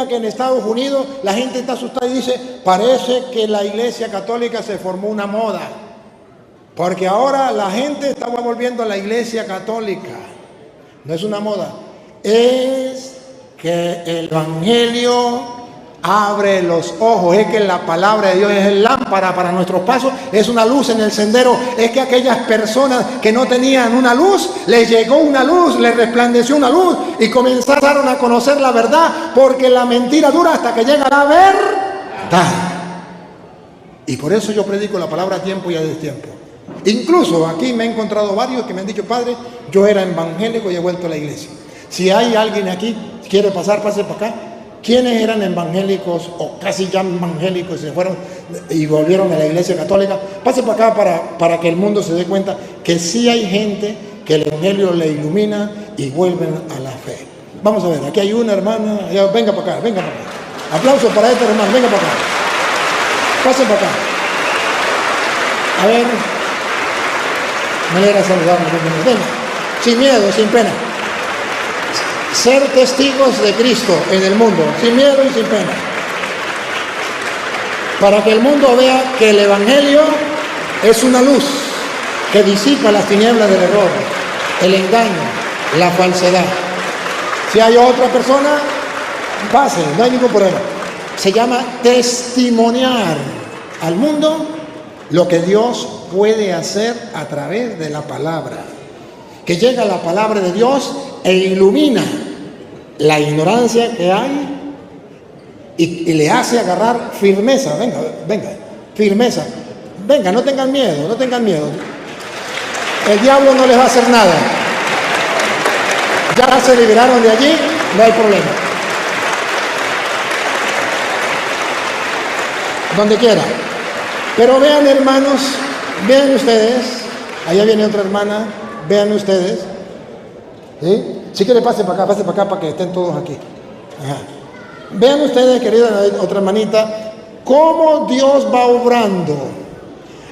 que en Estados Unidos la gente está asustada y dice, parece que la Iglesia Católica se formó una moda, porque ahora la gente está volviendo a la Iglesia Católica. No es una moda, es que el Evangelio abre los ojos, es que la palabra de Dios es lámpara para nuestros pasos, es una luz en el sendero. Es que aquellas personas que no tenían una luz, les llegó una luz, les resplandeció una luz y comenzaron a conocer la verdad, porque la mentira dura hasta que llega la verdad. Y por eso yo predico la palabra a tiempo y a destiempo. Incluso aquí me he encontrado varios que me han dicho, padre, yo era evangélico y he vuelto a la iglesia. Si hay alguien aquí que quiere pasar, pase para acá. ¿Quiénes eran evangélicos o casi ya evangélicos y se fueron y volvieron a la Iglesia Católica? Pase para acá para que el mundo se dé cuenta que sí hay gente que el Evangelio le ilumina y vuelven a la fe. Vamos a ver, aquí hay una hermana, venga para acá, venga para acá. Aplausos para esta hermana, venga para acá. Pase para acá. A ver, me alegra saludarme, venga, sin miedo, sin pena. Ser testigos de Cristo en el mundo, sin miedo y sin pena. Para que el mundo vea que el Evangelio es una luz que disipa las tinieblas del error, el engaño, la falsedad. Si hay otra persona, pase, no hay ningún problema. Se llama testimoniar al mundo lo que Dios puede hacer a través de la palabra. Que llega la palabra de Dios e ilumina la ignorancia que hay y le hace agarrar firmeza. Venga, firmeza. Venga, no tengan miedo, no tengan miedo. El diablo no les va a hacer nada. Ya se liberaron de allí, no hay problema. Donde quiera. Pero vean, hermanos, vean ustedes, allá viene otra hermana, vean ustedes, ¿sí? Si quiere pase para acá para que estén todos aquí. Ajá. Vean ustedes, querida otra hermanita, cómo Dios va obrando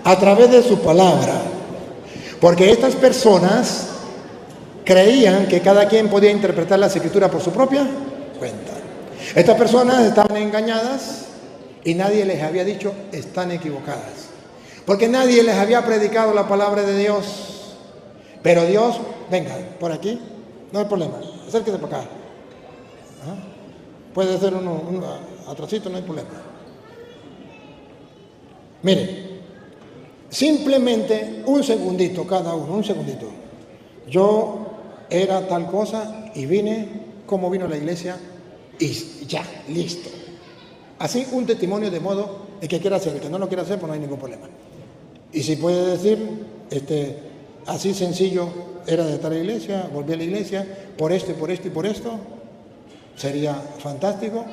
a través de su palabra. Porque estas personas creían que cada quien podía interpretar las escrituras por su propia cuenta. Estas personas estaban engañadas y nadie les había dicho están equivocadas. Porque nadie les había predicado la palabra de Dios. Pero Dios, venga, por aquí. No hay problema, acérquese para acá. ¿Ah? Puede ser uno atrasito, no hay problema. Mire, simplemente un segundito cada uno, un segundito. Yo era tal cosa y vine como vino la iglesia y ya, listo. Así un testimonio de modo el que quiera hacer, el que no lo quiera hacer, pues no hay ningún problema. Y si puede decir, así sencillo era de estar en la iglesia, volví a la iglesia, por esto y por esto y por esto, sería fantástico,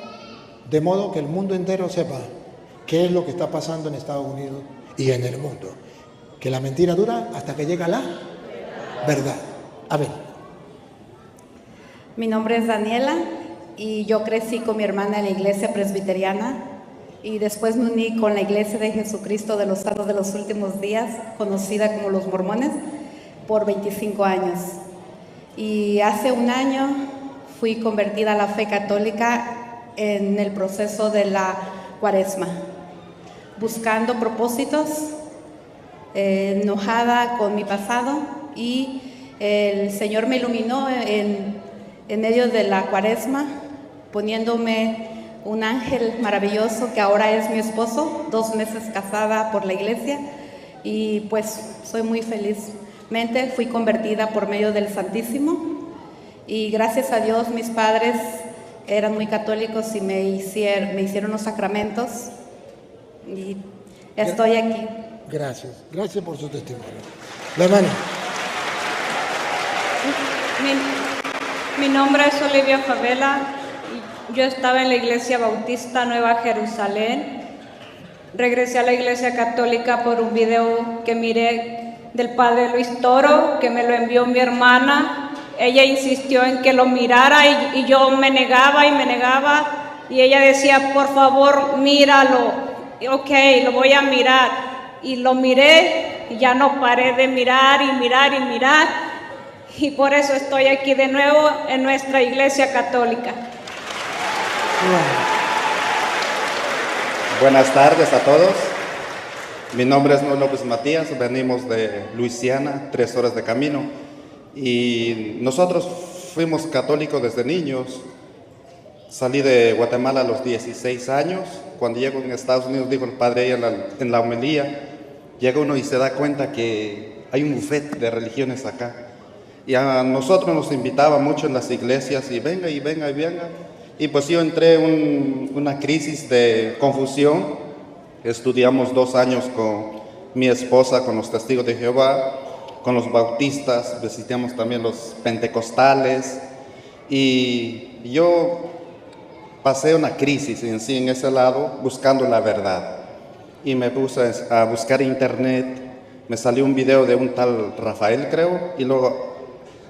de modo que el mundo entero sepa qué es lo que está pasando en Estados Unidos y en el mundo. Que la mentira dura hasta que llega la verdad. A ver. Mi nombre es Daniela y yo crecí con mi hermana en la iglesia presbiteriana y después me uní con la Iglesia de Jesucristo de los Santos de los Últimos Días, conocida como los Mormones, por 25 años. Y hace un año fui convertida a la fe católica en el proceso de la Cuaresma, buscando propósitos, enojada con mi pasado, y el Señor me iluminó en medio de la Cuaresma, poniéndome un ángel maravilloso que ahora es mi esposo, 2 meses casada por la iglesia, y pues soy muy felizmente fui convertida por medio del Santísimo, y gracias a Dios mis padres eran muy católicos y me hicieron los sacramentos y estoy aquí. Gracias por su testimonio. La hermana. Mi nombre es Olivia Favela. Yo estaba en la Iglesia Bautista Nueva Jerusalén. Regresé a la Iglesia Católica por un video que miré del Padre Luis Toro, que me lo envió mi hermana. Ella insistió en que lo mirara y yo me negaba y ella decía, por favor, míralo. Ok, lo voy a mirar. Y lo miré y ya no paré de mirar y mirar y mirar. Y por eso estoy aquí de nuevo en nuestra Iglesia Católica. Buenas tardes a todos. Mi nombre es Noel López Matías, venimos de Luisiana, 3 horas de camino. Y nosotros fuimos católicos desde niños. Salí de Guatemala a los 16 años. Cuando llego en Estados Unidos, dijo el padre ahí en la homilía, llega uno y se da cuenta que hay un buffet de religiones acá. Y a nosotros nos invitaba mucho en las iglesias y venga y venga y venga. Y pues yo entré en una crisis de confusión. Estudiamos 2 años con mi esposa, con los testigos de Jehová, con los bautistas, visitamos también los pentecostales. Y yo pasé una crisis en sí en ese lado, buscando la verdad. Y me puse a buscar en internet, me salió un video de un tal Rafael, creo, y luego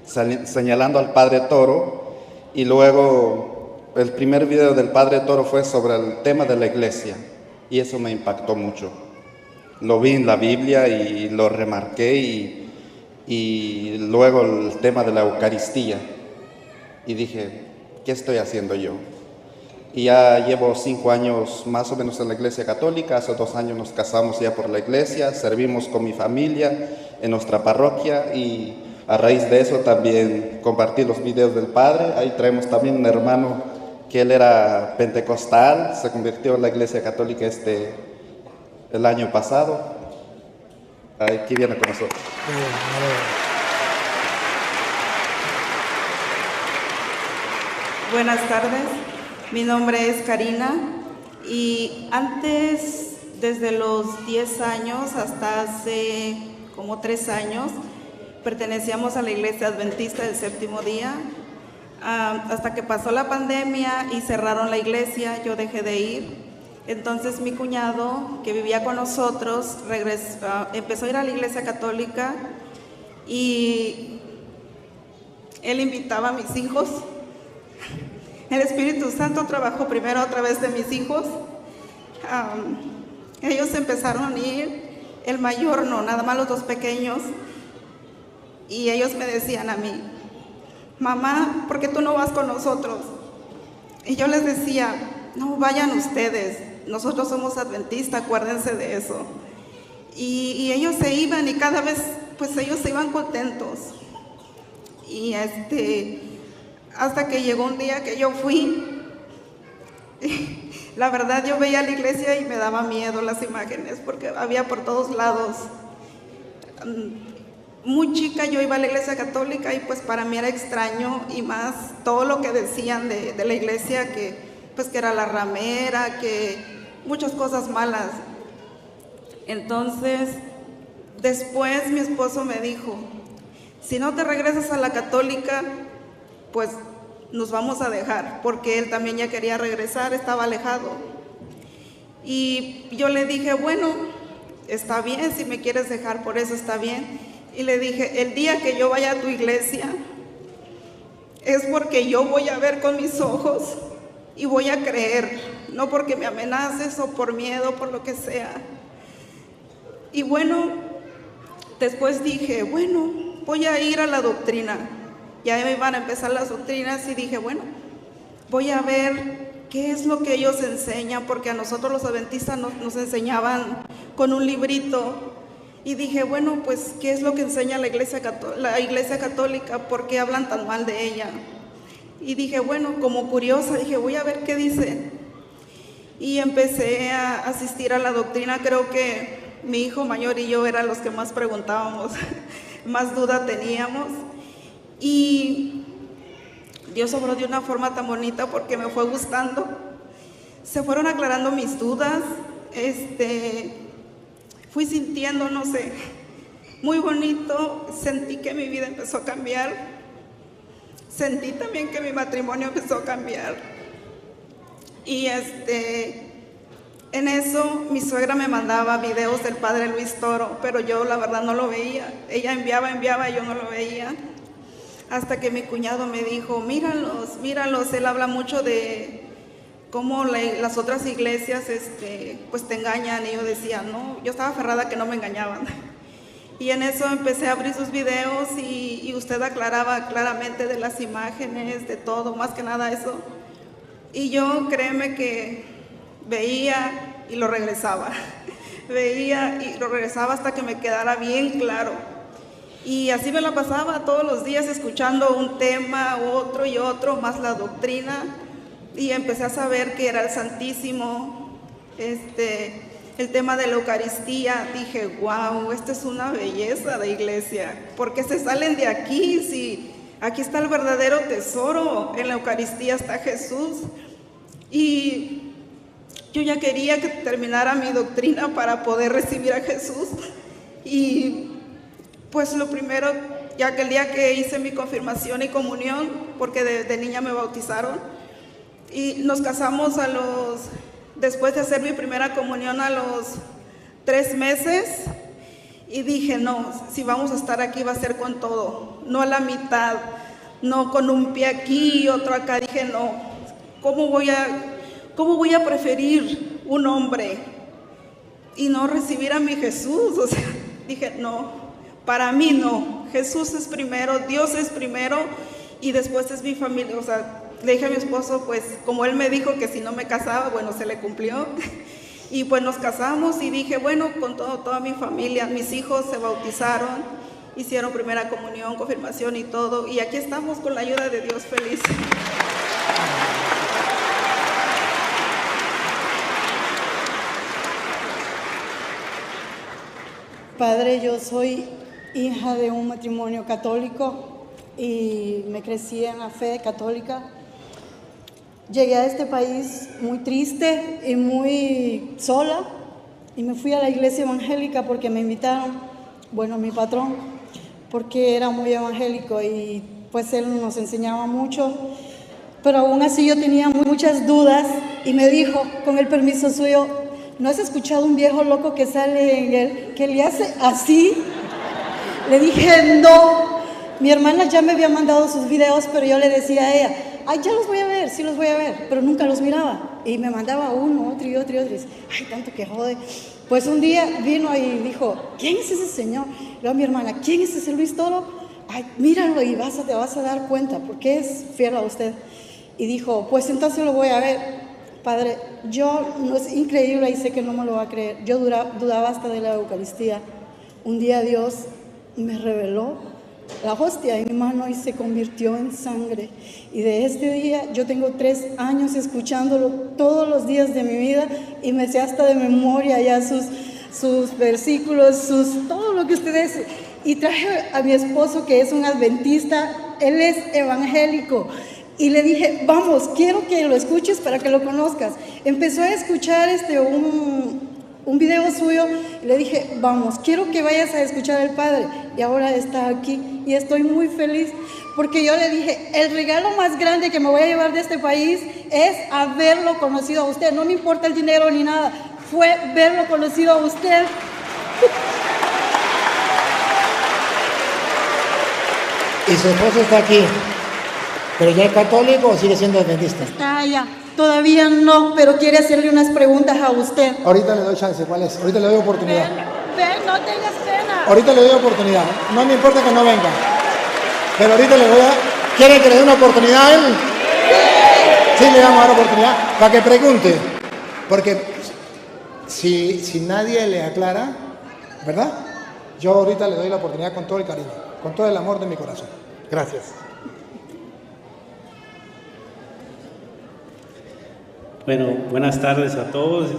señalando al Padre Toro, y luego el primer video del Padre Toro fue sobre el tema de la iglesia, y eso me impactó mucho. Lo vi en la Biblia y lo remarqué, y luego el tema de la Eucaristía, y dije, ¿qué estoy haciendo yo? Y ya llevo 5 años más o menos en la iglesia católica. Hace 2 años nos casamos ya por la iglesia, servimos con mi familia en nuestra parroquia, y a raíz de eso también compartí los videos del padre. Ahí traemos también un hermano que él era pentecostal, se convirtió en la iglesia católica el año pasado. Aquí viene con nosotros. Buenas tardes. Mi nombre es Karina y antes, desde los 10 años hasta hace como 3 años, pertenecíamos a la Iglesia Adventista del Séptimo Día. Hasta que pasó la pandemia y cerraron la iglesia, yo dejé de ir. Entonces mi cuñado, que vivía con nosotros, empezó a ir a la iglesia católica y él invitaba a mis hijos. El Espíritu Santo trabajó primero a través de mis hijos. Ellos empezaron a ir, el mayor no, nada más los 2 pequeños. Y ellos me decían a mí, mamá, ¿por qué tú no vas con nosotros? Y yo les decía, no, vayan ustedes, nosotros somos adventistas, acuérdense de eso. Y ellos se iban y cada vez, pues ellos se iban contentos. Y hasta que llegó un día que yo fui, la verdad yo veía la iglesia y me daba miedo las imágenes, porque había por todos lados. Muy chica yo iba a la iglesia católica y pues para mí era extraño, y más todo lo que decían de la iglesia, que pues que era la ramera, que muchas cosas malas. Entonces después mi esposo me dijo, si no te regresas a la católica, pues nos vamos a dejar, porque él también ya quería regresar, estaba alejado. Y yo le dije, bueno, está bien, si me quieres dejar por eso está bien. Y le dije, el día que yo vaya a tu iglesia es porque yo voy a ver con mis ojos y voy a creer, no porque me amenaces o por miedo, por lo que sea. Y bueno, después dije, bueno, voy a ir a la doctrina. Ya me iban a empezar las doctrinas y dije, bueno, voy a ver qué es lo que ellos enseñan, porque a nosotros los adventistas nos enseñaban con un librito. Y dije, bueno, pues, ¿qué es lo que enseña la iglesia católica? ¿Por qué hablan tan mal de ella? Y dije, bueno, como curiosa, dije, voy a ver qué dice. Y empecé a asistir a la doctrina. Creo que mi hijo mayor y yo eran los que más preguntábamos, más duda teníamos. Y Dios obró de una forma tan bonita porque me fue gustando. Se fueron aclarando mis dudas. Fui sintiendo, no sé, muy bonito. Sentí que mi vida empezó a cambiar. Sentí también que mi matrimonio empezó a cambiar. Y en eso mi suegra me mandaba videos del padre Luis Toro, pero yo la verdad no lo veía. Ella enviaba y yo no lo veía. Hasta que mi cuñado me dijo, míralos, él habla mucho de cómo las otras iglesias pues te engañan. Y yo decía, no, yo estaba aferrada que no me engañaban. Y en eso empecé a abrir sus videos y usted aclaraba claramente de las imágenes, de todo, más que nada eso. Y yo, créeme que veía y lo regresaba. Veía y lo regresaba hasta que me quedara bien claro. Y así me la pasaba todos los días escuchando un tema, otro y otro, más la doctrina. Y empecé a saber que era el Santísimo, el tema de la Eucaristía. Dije, wow, esta es una belleza de iglesia. ¿Por qué se salen de aquí? Si aquí está el verdadero tesoro, en la Eucaristía está Jesús. Y yo ya quería que terminara mi doctrina para poder recibir a Jesús. Y pues lo primero, ya que el día que hice mi confirmación y comunión, porque de niña me bautizaron, y nos casamos después de hacer mi primera comunión a los 3 meses, y dije, no, si vamos a estar aquí va a ser con todo, no a la mitad, no con un pie aquí y otro acá. Dije, no, ¿cómo voy a preferir un hombre y no recibir a mi Jesús? O sea, dije, no, para mí no, Jesús es primero, Dios es primero y después es mi familia. O sea, le dije a mi esposo, pues como él me dijo que si no me casaba, bueno, se le cumplió. Y pues nos casamos y dije, bueno, con toda mi familia, mis hijos se bautizaron, hicieron primera comunión, confirmación y todo. Y aquí estamos con la ayuda de Dios, feliz. Padre, yo soy hija de un matrimonio católico y me crecí en la fe católica. Llegué a este país muy triste y muy sola y me fui a la iglesia evangélica porque me invitaron, bueno, mi patrón, porque era muy evangélico y pues él nos enseñaba mucho, pero aún así yo tenía muchas dudas y me dijo, con el permiso suyo, ¿no has escuchado un viejo loco que sale en él, que le hace así? Le dije, no. Mi hermana ya me había mandado sus videos, pero yo le decía a ella, ay, ya los voy a ver, sí los voy a ver, pero nunca los miraba. Y me mandaba uno, otro y otro y otro. Y dice, ay, tanto que jode. Pues un día vino y dijo, ¿quién es ese señor? Le digo a mi hermana, ¿quién es ese Luis Toro? Ay, míralo y te vas a dar cuenta, porque es fiel a usted. Y dijo, pues entonces lo voy a ver. Padre, no es increíble y sé que no me lo va a creer. Yo dudaba hasta de la Eucaristía. Un día Dios me reveló la hostia en mi mano y se convirtió en sangre. Y de este día yo tengo 3 años escuchándolo todos los días de mi vida y me sé hasta de memoria ya sus versículos, todo lo que ustedes. Y traje a mi esposo que es un adventista, él es evangélico. Y le dije, vamos, quiero que lo escuches para que lo conozcas. Empezó a escuchar un video suyo y le dije, vamos, quiero que vayas a escuchar al Padre. Y ahora está aquí y estoy muy feliz porque yo le dije, el regalo más grande que me voy a llevar de este país es haberlo conocido a usted. No me importa el dinero ni nada, fue verlo conocido a usted. Y su esposo está aquí. ¿Pero ya es católico o sigue siendo adventista? Está allá. Todavía no, pero quiere hacerle unas preguntas a usted. Ahorita le doy chance, ¿cuál es? Ahorita le doy oportunidad. Ven, no tengas pena. Ahorita le doy oportunidad. No me importa que no venga. Pero ahorita le voy a... ¿Quiere que le dé una oportunidad a él? Sí, le vamos a dar oportunidad para que pregunte. Porque si nadie le aclara, ¿verdad? Yo ahorita le doy la oportunidad con todo el cariño, con todo el amor de mi corazón. Gracias. Bueno, buenas tardes a todos.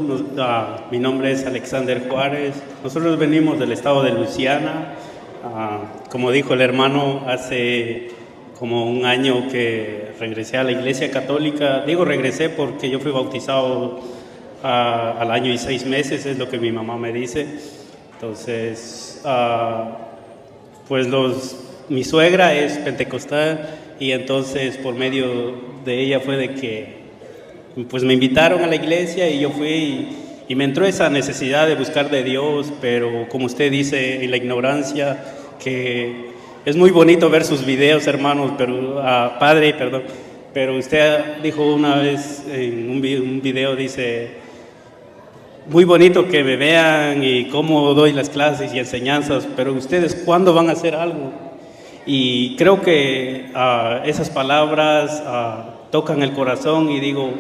Mi nombre es Alexander Juárez. Nosotros venimos del estado de Luisiana. Como dijo el hermano, hace como un año que regresé a la iglesia católica. Digo regresé porque yo fui bautizado al año y 6 meses, es lo que mi mamá me dice. Entonces, pues mi suegra es pentecostal y entonces por medio de ella fue de que pues me invitaron a la iglesia y yo fui y me entró esa necesidad de buscar de Dios, pero como usted dice, en la ignorancia, que es muy bonito ver sus videos, hermanos, pero padre, perdón, pero usted dijo una vez en un video, dice, muy bonito que me vean y cómo doy las clases y enseñanzas, pero ustedes, ¿cuándo van a hacer algo? Y creo que esas palabras tocan el corazón y digo,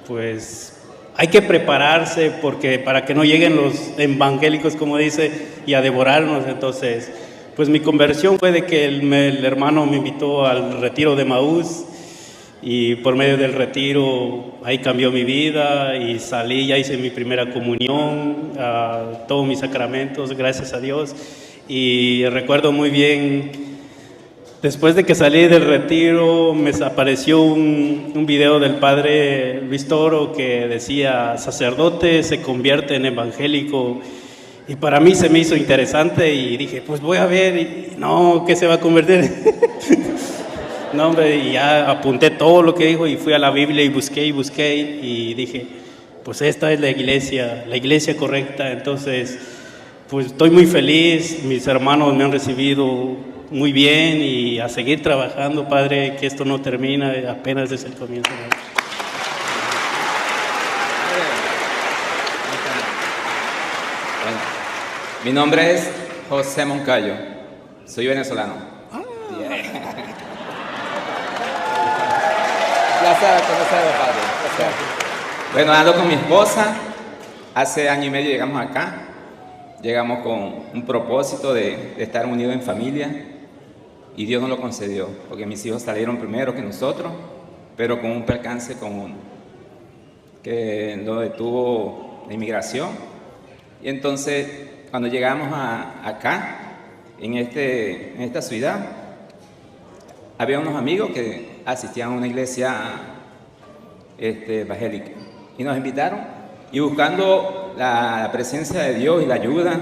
pues hay que prepararse porque para que no lleguen los evangélicos, como dice, y a devorarnos. Entonces, pues mi conversión fue de que el hermano me invitó al retiro de Maús y por medio del retiro ahí cambió mi vida y salí, ya hice mi primera comunión, todos mis sacramentos, gracias a Dios. Y recuerdo muy bien, después de que salí del retiro, me apareció un video del padre Luis Toro que decía, sacerdote se convierte en evangélico. Y para mí se me hizo interesante y dije, pues voy a ver, y no, ¿qué se va a convertir? No, hombre, y ya apunté todo lo que dijo y fui a la Biblia y busqué y dije, pues esta es la iglesia correcta. Entonces, pues estoy muy feliz, mis hermanos me han recibido muy bien y a seguir trabajando, Padre, que esto no termina, apenas es el comienzo. Mi nombre es José Moncayo, soy venezolano. Placer conocerlo, padre. Placer. Bueno, ando con mi esposa, hace año y medio llegamos acá, llegamos con un propósito de estar unidos en familia y Dios nos lo concedió, porque mis hijos salieron primero que nosotros, pero con un percance común, que lo detuvo la inmigración. Y entonces, cuando llegamos acá, en esta ciudad, había unos amigos que asistían a una iglesia evangélica y nos invitaron, y buscando la presencia de Dios y la ayuda,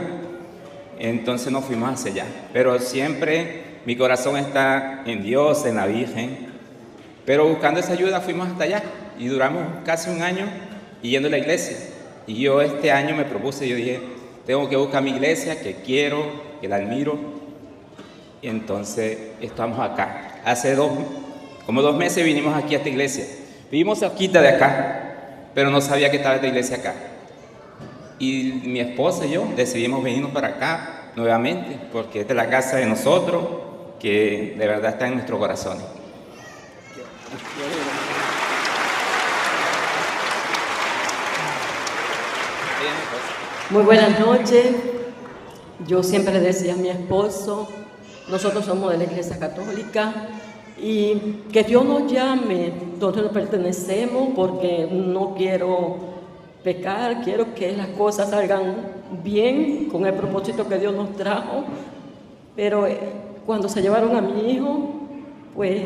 entonces nos fuimos hacia allá. Pero siempre mi corazón está en Dios, en la Virgen, pero buscando esa ayuda fuimos hasta allá y duramos casi un año yendo a la iglesia. Y yo este año me propuse, yo dije, tengo que buscar mi iglesia, que quiero, que la admiro. Y entonces estamos acá. Hace como 2 meses vinimos aquí a esta iglesia. Vivimos cerquita de acá, pero no sabía que estaba esta iglesia acá. Y mi esposa y yo decidimos venirnos para acá nuevamente, porque esta es la casa de nosotros, que de verdad está en nuestros corazones. Muy buenas noches. Yo siempre decía a mi esposo, nosotros somos de la Iglesia Católica y que Dios nos llame donde nos pertenecemos, porque no quiero pecar, quiero que las cosas salgan bien con el propósito que Dios nos trajo. Pero cuando se llevaron a mi hijo, pues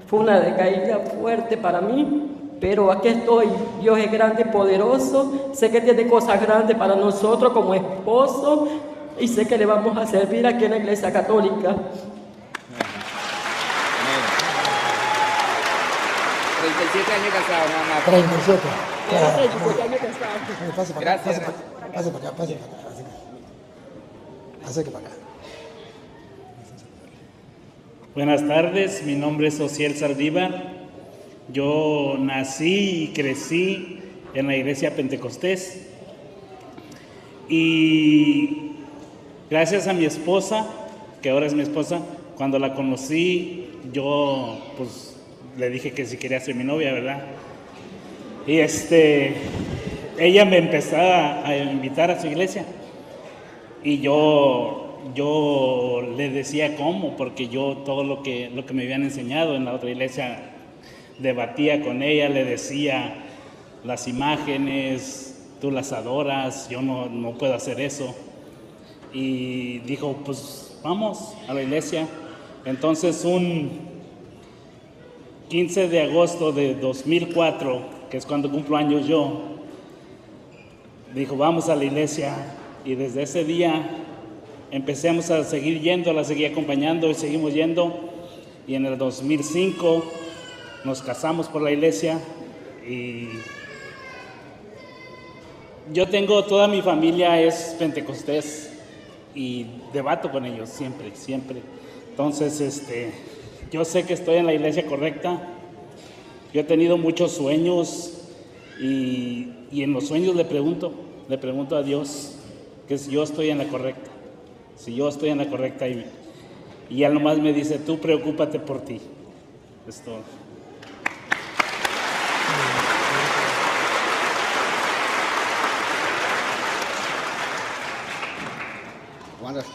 fue una decaída fuerte para mí. Pero aquí estoy, Dios es grande y poderoso, sé que tiene cosas grandes para nosotros como esposo y sé que le vamos a servir aquí en la Iglesia Católica. 37 años casado, nada más. 37. 37 años casado. Pase para acá, Gracias. pase para acá. Pase para acá. Buenas tardes, mi nombre es Osiel Saldívar. Yo nací y crecí en la iglesia Pentecostés y gracias a mi esposa, que ahora es mi esposa, cuando la conocí yo pues le dije que si quería ser mi novia, ¿verdad? Y ella me empezó a invitar a su iglesia y yo le decía cómo, porque yo todo lo que me habían enseñado en la otra iglesia debatía con ella, le decía las imágenes, tú las adoras, yo no puedo hacer eso. Y dijo, pues vamos a la iglesia. Entonces un 15 de agosto de 2004, que es cuando cumplo años yo, dijo, vamos a la iglesia. Y desde ese día empecemos a seguir yendo, la seguí acompañando y seguimos yendo. Y en el 2005 nos casamos por la iglesia y yo tengo, toda mi familia es pentecostés y debato con ellos siempre. Entonces, yo sé que estoy en la iglesia correcta. Yo he tenido muchos sueños y en los sueños le pregunto a Dios que si yo estoy en la correcta. Si yo estoy en la correcta y él nomás me dice, tú preocúpate por ti. Es todo.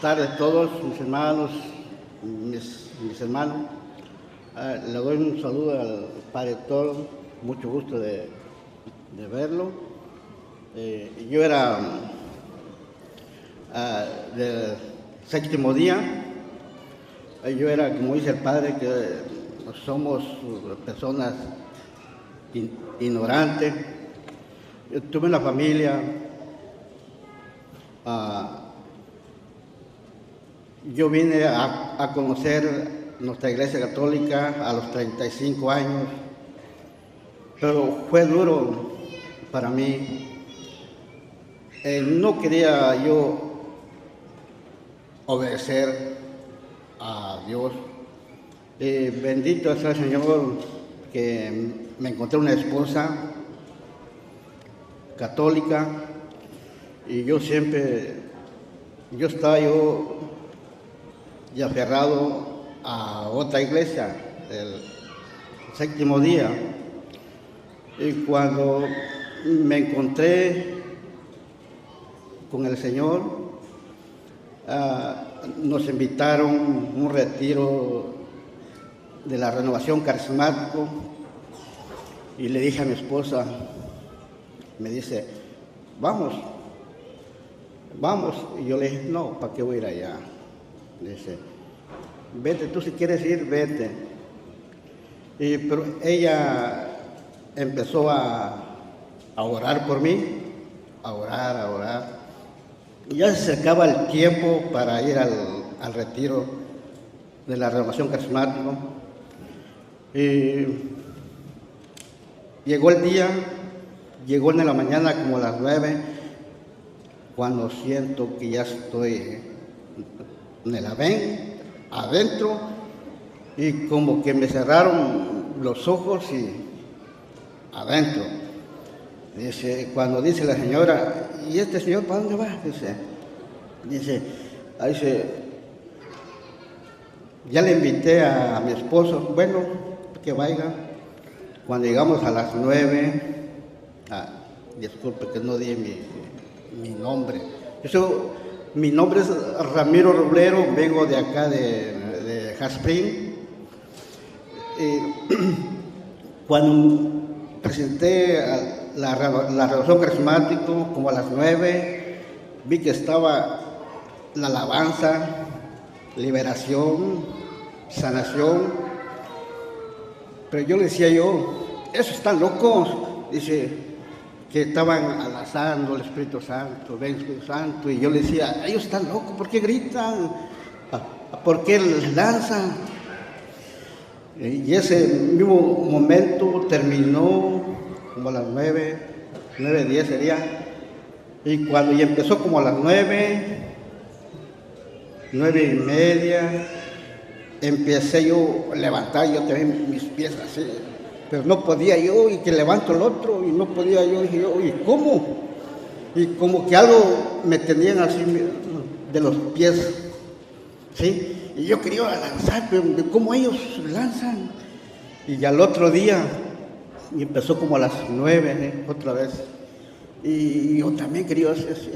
tardes a todos mis hermanos, mis hermanos. Le doy un saludo al Padre Toro, mucho gusto de verlo. Yo era del séptimo día. Yo era, como dice el Padre, que somos personas ignorantes. Yo tuve una familia. Yo vine a conocer nuestra iglesia católica a los 35 años, pero fue duro para mí. No quería yo obedecer a Dios. Bendito sea el Señor que me encontré una esposa católica y yo estaba ya aferrado a otra iglesia, el séptimo día, y cuando me encontré con el Señor, nos invitaron a un retiro de la renovación carismática y le dije a mi esposa, me dice, vamos, y yo le dije, no, ¿para qué voy a ir allá? Dice, vete, tú si quieres ir, vete. Pero ella empezó a orar por mí, a orar. Y ya se acaba el tiempo para ir al retiro de la renovación carismática. Llegó el día, llegó en la mañana como a las 9, cuando siento que ya estoy en el adentro, y como que me cerraron los ojos y adentro. Cuando dice la señora, ¿y este señor para dónde va? Dice, ya le invité a mi esposo, bueno, que vaya. Cuando llegamos a las 9, disculpe que no di mi nombre. Mi nombre es Ramiro Roblero, vengo de acá de Jasprín. Cuando presenté la renovación carismática, como a las 9, vi que estaba la alabanza, liberación, sanación. Pero yo le decía esos están locos. Dice que estaban alazando el Espíritu Santo, ven Espíritu Santo, y yo le decía, ellos están locos, ¿por qué gritan? ¿Por qué les lanzan? Y ese mismo momento terminó como a las 9:10 sería, y cuando ya empezó como a las 9:30, empecé yo a levantar yo también mis pies así, pero no podía yo, y que levanto el otro, y no podía yo, dije yo, ¿y cómo? Y como que algo me tenían así de los pies, ¿sí? Y yo quería lanzar, pero ¿cómo ellos lanzan? Y al otro día, y empezó como a las 9, otra vez, y yo también quería hacer así,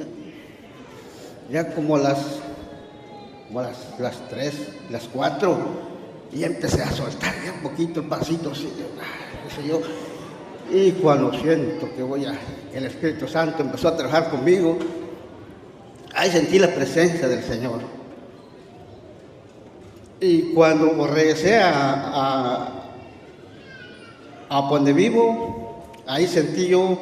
ya como a las 3, las 4, y empecé a soltar ya un poquito el pasito así, y cuando siento que el Espíritu Santo empezó a trabajar conmigo, ahí sentí la presencia del Señor. Y cuando regresé a donde vivo, ahí sentí yo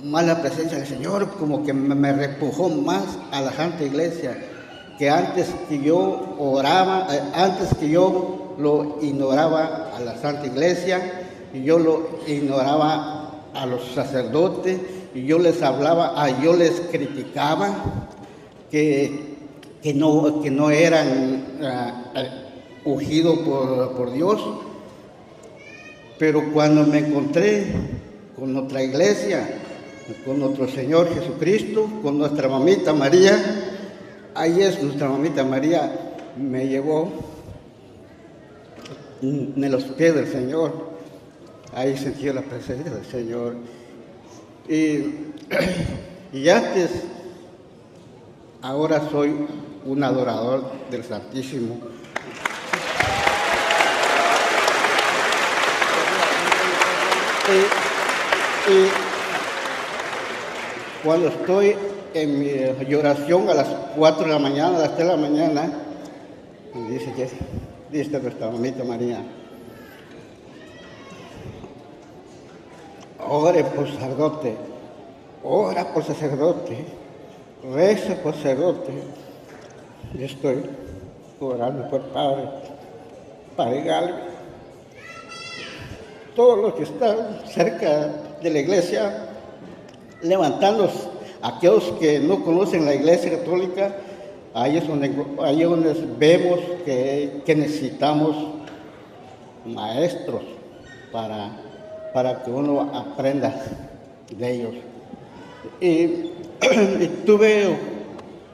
más la presencia del Señor, como que me repujó más a la Santa Iglesia, que antes que yo oraba, antes que yo lo ignoraba a la Santa Iglesia, y yo lo ignoraba a los sacerdotes, y yo les hablaba, yo les criticaba que no eran ungidos por Dios. Pero cuando me encontré con nuestra iglesia, con nuestro Señor Jesucristo, con nuestra mamita María, ahí nuestra mamita María me llevó en los pies del Señor. Ahí sentí la presencia del Señor. Y antes, ahora soy un adorador del Santísimo. Y cuando estoy en mi oración a las 4 de la mañana, a las 3 de la mañana, dice nuestra mamita María, ore por sacerdote, ora por sacerdote, reza por sacerdote. Yo estoy orando por Padre, Padre Galvez. Todos los que están cerca de la iglesia, levantando a aquellos que no conocen la iglesia católica, ahí es donde vemos que necesitamos maestros para que uno aprenda de ellos. Y tuve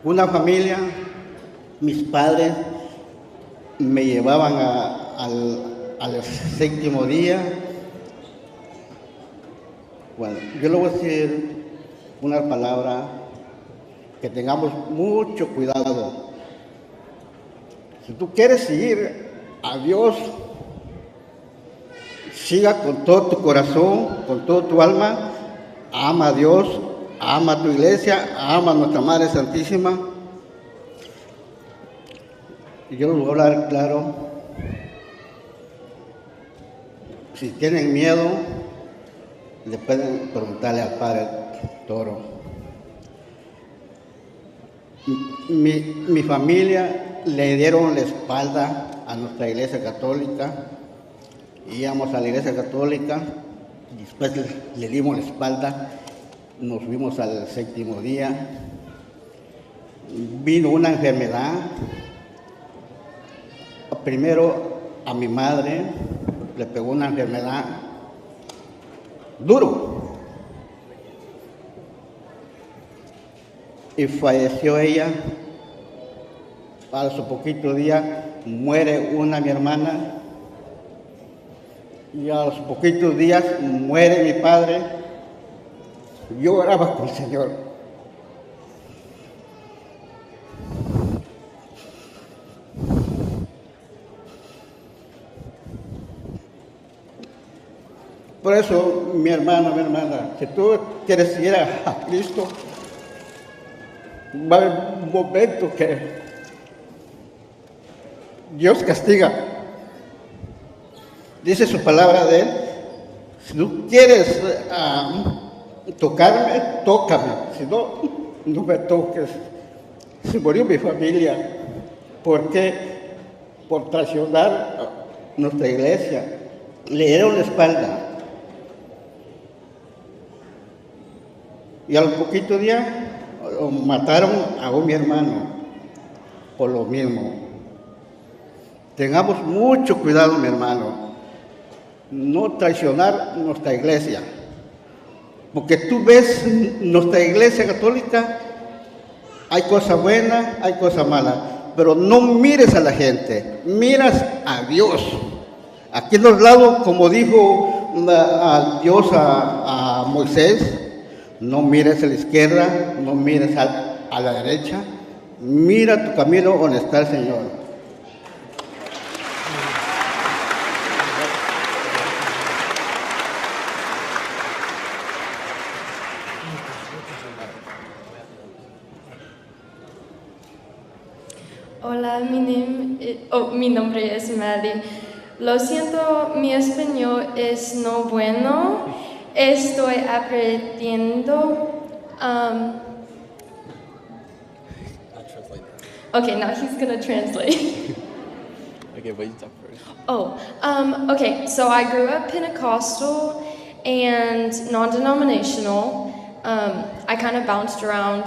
una familia, mis padres me llevaban al séptimo día. Bueno, yo le voy a decir una palabra, que tengamos mucho cuidado. Si tú quieres seguir a Dios, siga con todo tu corazón, con todo tu alma, ama a Dios, ama a tu iglesia, ama a nuestra Madre Santísima. Y yo les voy a hablar claro. Si tienen miedo, le pueden preguntarle al Padre Toro. Mi familia le dieron la espalda a nuestra iglesia católica. Íbamos a la iglesia católica, después le dimos la espalda, nos fuimos al séptimo día. Vino una enfermedad. Primero a mi madre le pegó una enfermedad duro y falleció ella. A su poquito día muere mi hermana y a los poquitos días muere mi padre. Yo oraba con el Señor. Por eso, mi hermana, si tú quieres seguir a Cristo, va a haber un momento que Dios castiga. Dice su palabra de Él, si tú quieres tocarme, tócame, si no, no me toques. Se murió mi familia. ¿Por qué? Por traicionar nuestra iglesia. Le dieron la espalda. Y al poquito día mataron a mi hermano por lo mismo. Tengamos mucho cuidado, mi hermano, no traicionar nuestra iglesia, porque tú ves nuestra iglesia católica, hay cosas buenas, hay cosas malas, pero no mires a la gente, miras a Dios. Aquí en los lados, como dijo a Dios a Moisés, no mires a la izquierda, no mires a la derecha, mira tu camino donde está el Señor. Hola, mi nombre es Maddie. Lo siento, mi español es no bueno. Estoy aprendiendo. Okay, now he's gonna translate. Okay, but you talk first. Okay, so I grew up Pentecostal and non-denominational. I kind of bounced around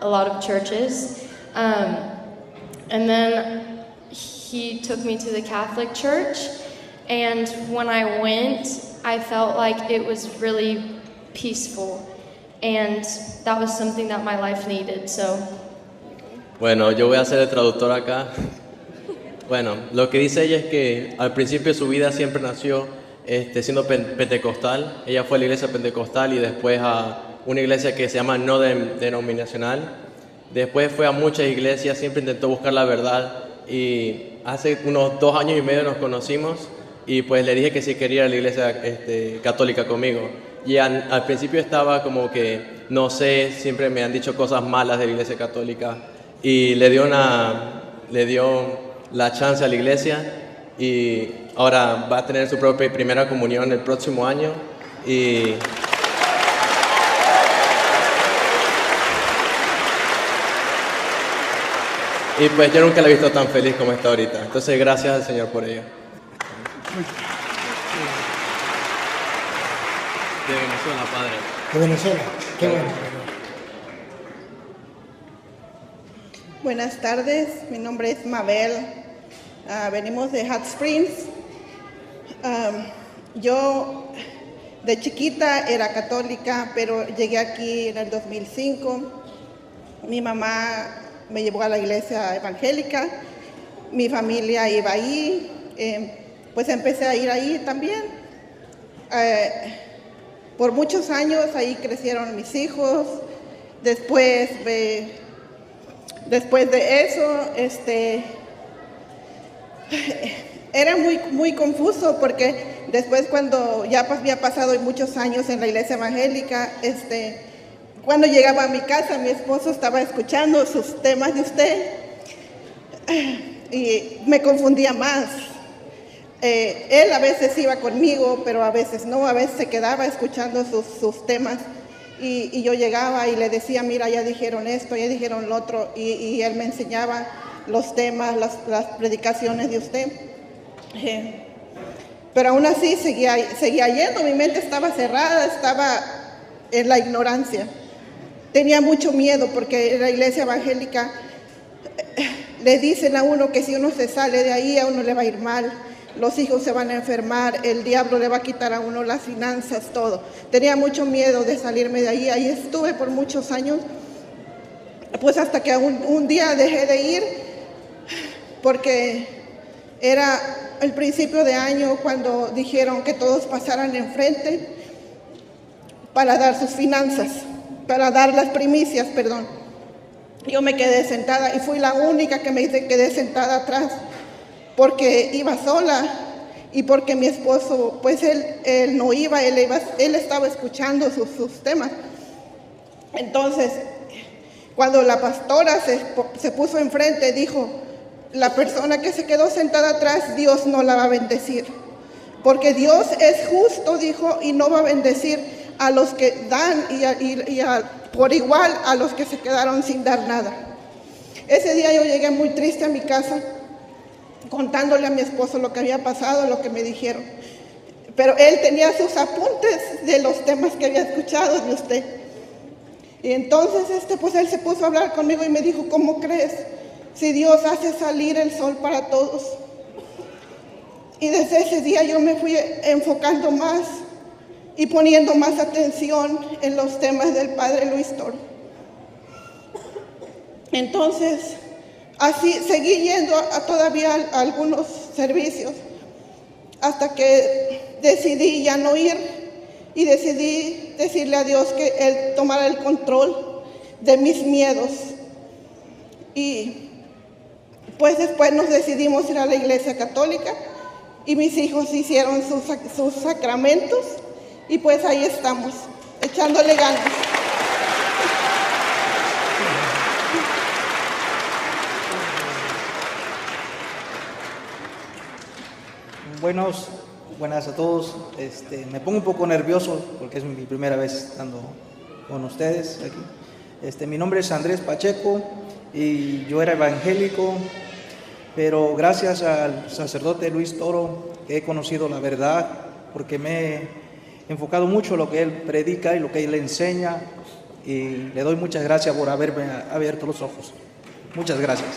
a lot of churches. And then he took me to the Catholic Church, and when I went, I felt like it was really peaceful, and that was something that my life needed, so. Bueno, yo voy a ser el traductor acá. Bueno, lo que dice ella es que al principio de su vida siempre nació siendo pentecostal. Ella fue a la iglesia pentecostal y después a una iglesia que se llama no denominacional. Después fue a muchas iglesias, siempre intentó buscar la verdad y hace unos 2 años y medio nos conocimos y pues le dije que sí quería ir a la iglesia católica conmigo. Y al principio estaba como que, no sé, siempre me han dicho cosas malas de la iglesia católica y le dio la chance a la iglesia y ahora va a tener su propia primera comunión el próximo año y pues yo nunca la he visto tan feliz como está ahorita. Entonces gracias al Señor por ello. De Venezuela, padre. De Venezuela, qué bueno. Buenas tardes, mi nombre es Mabel, venimos de Hot Springs. Yo de chiquita era católica, pero llegué aquí en el 2005. Mi mamá me llevó a la iglesia evangélica, mi familia iba ahí, pues empecé a ir ahí también. Por muchos años ahí crecieron mis hijos. Después de eso, era muy confuso porque después cuando ya había pasado muchos años en la iglesia evangélica, cuando llegaba a mi casa mi esposo estaba escuchando sus temas de usted y me confundía más. Él a veces iba conmigo, pero a veces no, a veces se quedaba escuchando sus temas y yo llegaba y le decía, mira, ya dijeron esto, ya dijeron lo otro, y él me enseñaba los temas, las predicaciones de usted. Pero aún así seguía yendo, mi mente estaba cerrada, estaba en la ignorancia. Tenía mucho miedo porque en la iglesia evangélica le dicen a uno que si uno se sale de ahí a uno le va a ir mal. Los hijos se van a enfermar, el diablo le va a quitar a uno las finanzas, todo. Tenía mucho miedo de salirme de ahí. Ahí estuve por muchos años, pues hasta que un día dejé de ir porque era el principio de año cuando dijeron que todos pasaran enfrente para dar sus finanzas, para dar las primicias, perdón. Yo me quedé sentada y fui la única que me quedé sentada atrás porque iba sola y porque mi esposo, pues él no iba, él estaba escuchando sus temas. Entonces, cuando la pastora se puso enfrente, dijo, la persona que se quedó sentada atrás, Dios no la va a bendecir, porque Dios es justo, dijo, y no va a bendecir a los que dan y por igual a los que se quedaron sin dar nada. Ese día yo llegué muy triste a mi casa, contándole a mi esposo lo que había pasado, lo que me dijeron. Pero él tenía sus apuntes de los temas que había escuchado de usted. Y entonces pues él se puso a hablar conmigo y me dijo, ¿cómo crees? Si Dios hace salir el sol para todos. Y desde ese día yo me fui enfocando más y poniendo más atención en los temas del Padre Luis Toro. Entonces, así seguí yendo todavía a algunos servicios hasta que decidí ya no ir y decidí decirle a Dios que Él tomara el control de mis miedos. Y pues después nos decidimos ir a la iglesia católica y mis hijos hicieron sus sacramentos y pues ahí estamos, echándole ganas. Buenas a todos. Me pongo un poco nervioso porque es mi primera vez estando con ustedes aquí. Mi nombre es Andrés Pacheco y yo era evangélico, pero gracias al sacerdote Luis Toro he conocido la verdad porque me he enfocado mucho en lo que él predica y lo que él enseña y le doy muchas gracias por haberme abierto los ojos. Muchas gracias.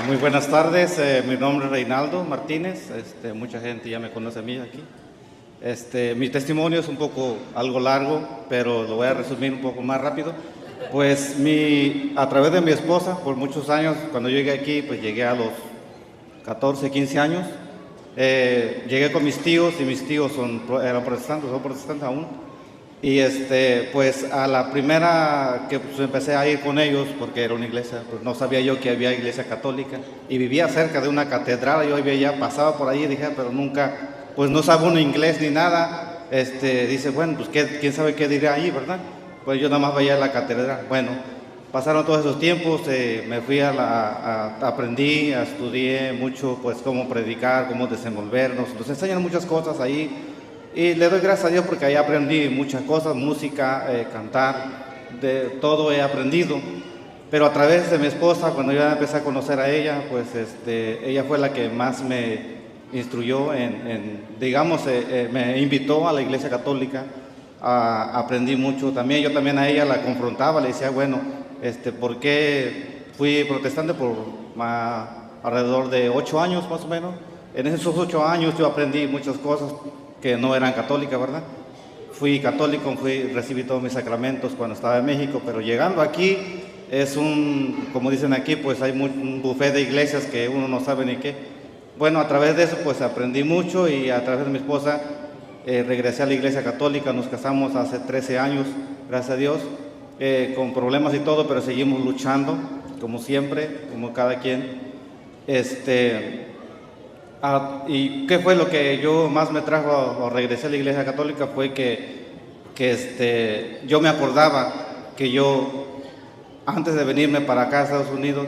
Muy buenas tardes, mi nombre es Reinaldo Martínez, mucha gente ya me conoce a mí aquí. Mi testimonio es algo largo, pero lo voy a resumir un poco más rápido. Pues a través de mi esposa, por muchos años, cuando yo llegué aquí, pues llegué a los 14, 15 años, Llegué con mis tíos y mis tíos eran protestantes, son protestantes aún. Y pues a la primera que pues, empecé a ir con ellos, porque era una iglesia, pues no sabía yo que había iglesia católica y vivía cerca de una catedral. Yo veía, pasaba por ahí y dije, pero nunca, pues no sabe uno inglés ni nada. Dice, bueno, pues quién sabe qué diré ahí, ¿verdad? Pues yo nada más veía la catedral. Bueno, pasaron todos esos tiempos, me fui aprendí, estudié mucho, pues cómo predicar, cómo desenvolvernos. Nos enseñan muchas cosas ahí. Y le doy gracias a Dios porque ahí aprendí muchas cosas, música, cantar, de todo he aprendido. Pero a través de mi esposa, cuando yo empecé a conocer a ella, pues ella fue la que más me instruyó digamos, me invitó a la iglesia católica, aprendí mucho también. Yo también a ella la confrontaba, le decía, bueno, ¿por qué fui protestante por alrededor de 8 años más o menos? En esos 8 años yo aprendí muchas cosas que no eran católicas, ¿verdad? Fui católico, recibí todos mis sacramentos cuando estaba en México, pero llegando aquí es como dicen aquí, pues hay un buffet de iglesias que uno no sabe ni qué. Bueno, a través de eso pues aprendí mucho y a través de mi esposa regresé a la iglesia católica, nos casamos hace 13 años, gracias a Dios, con problemas y todo, pero seguimos luchando, como siempre, como cada quien. ¿Y qué fue lo que yo más me trajo a regresar a la iglesia católica? Fue que yo me acordaba que yo, antes de venirme para acá a Estados Unidos,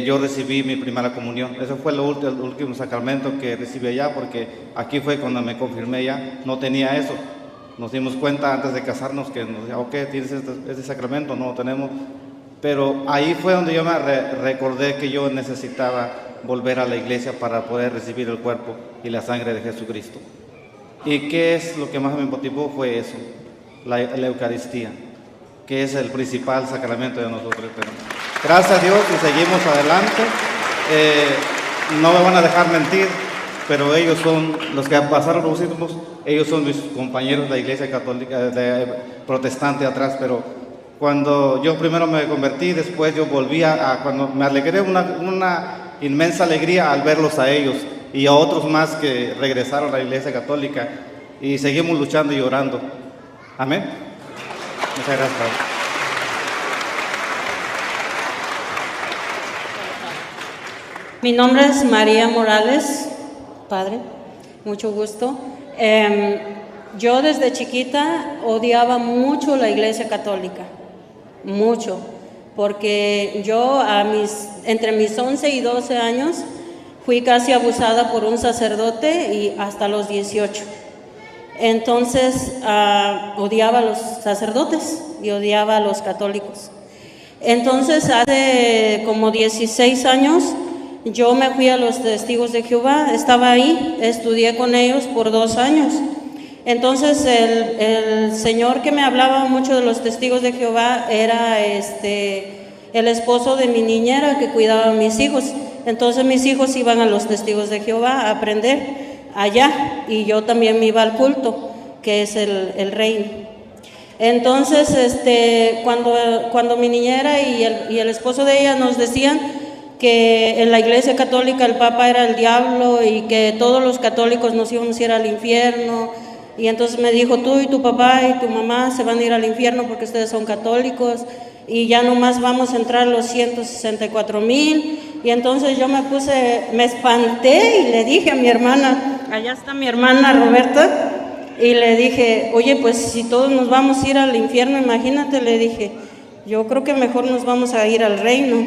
yo recibí mi primera comunión. Ese fue el último sacramento que recibí allá, porque aquí fue cuando me confirmé ya, no tenía eso. Nos dimos cuenta antes de casarnos que nos decía, ok, ¿tienes este sacramento? No lo tenemos. Pero ahí fue donde yo me recordé que yo necesitaba volver a la iglesia para poder recibir el cuerpo y la sangre de Jesucristo. ¿Y qué es lo que más me motivó? Fue eso, la Eucaristía, que es el principal sacramento de nosotros. Gracias a Dios y seguimos adelante. No me van a dejar mentir, pero ellos son los que pasaron los últimos, ellos son mis compañeros de la iglesia católica, protestante atrás, pero cuando yo primero me convertí, después yo volví cuando me alegré una inmensa alegría al verlos a ellos y a otros más que regresaron a la iglesia católica y seguimos luchando y orando. Amén. Muchas gracias, Padre. Mi nombre es María Morales, Padre, mucho gusto. Yo desde chiquita odiaba mucho la iglesia católica, mucho. Porque yo entre mis 11 y 12 años fui casi abusada por un sacerdote y hasta los 18. Entonces odiaba a los sacerdotes y odiaba a los católicos. Entonces hace como 16 años yo me fui a los Testigos de Jehová, estaba ahí, estudié con ellos por 2 años. Entonces el señor que me hablaba mucho de los Testigos de Jehová era el esposo de mi niñera que cuidaba a mis hijos. Entonces mis hijos iban a los Testigos de Jehová a aprender allá y yo también me iba al culto, que es el reino. Entonces cuando mi niñera y el esposo de ella nos decían que en la iglesia católica el Papa era el diablo y que todos los católicos nos íbamos a ir al infierno. Y entonces me dijo, tú y tu papá y tu mamá se van a ir al infierno porque ustedes son católicos y ya nomás vamos a entrar los 164,000. Y entonces yo me espanté y le dije a mi hermana, allá está mi hermana Roberta, y le dije, oye, pues si todos nos vamos a ir al infierno, imagínate, le dije, yo creo que mejor nos vamos a ir al reino.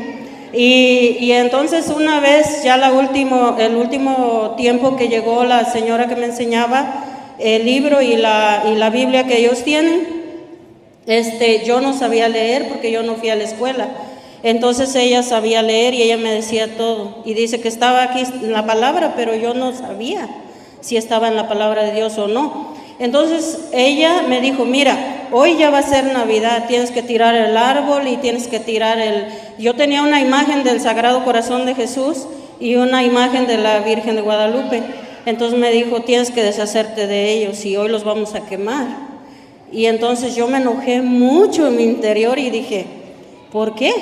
Y entonces una vez, ya el último tiempo que llegó la señora que me enseñaba, el libro y la Biblia que ellos tienen, yo no sabía leer porque yo no fui a la escuela. Entonces ella sabía leer y ella me decía todo. Y dice que estaba aquí en la palabra, pero yo no sabía si estaba en la palabra de Dios o no. Entonces ella me dijo, mira, hoy ya va a ser Navidad, tienes que tirar el árbol y tienes que tirar Yo tenía una imagen del Sagrado Corazón de Jesús y una imagen de la Virgen de Guadalupe. Entonces me dijo, tienes que deshacerte de ellos y hoy los vamos a quemar. Y entonces yo me enojé mucho en mi interior y dije, ¿por qué?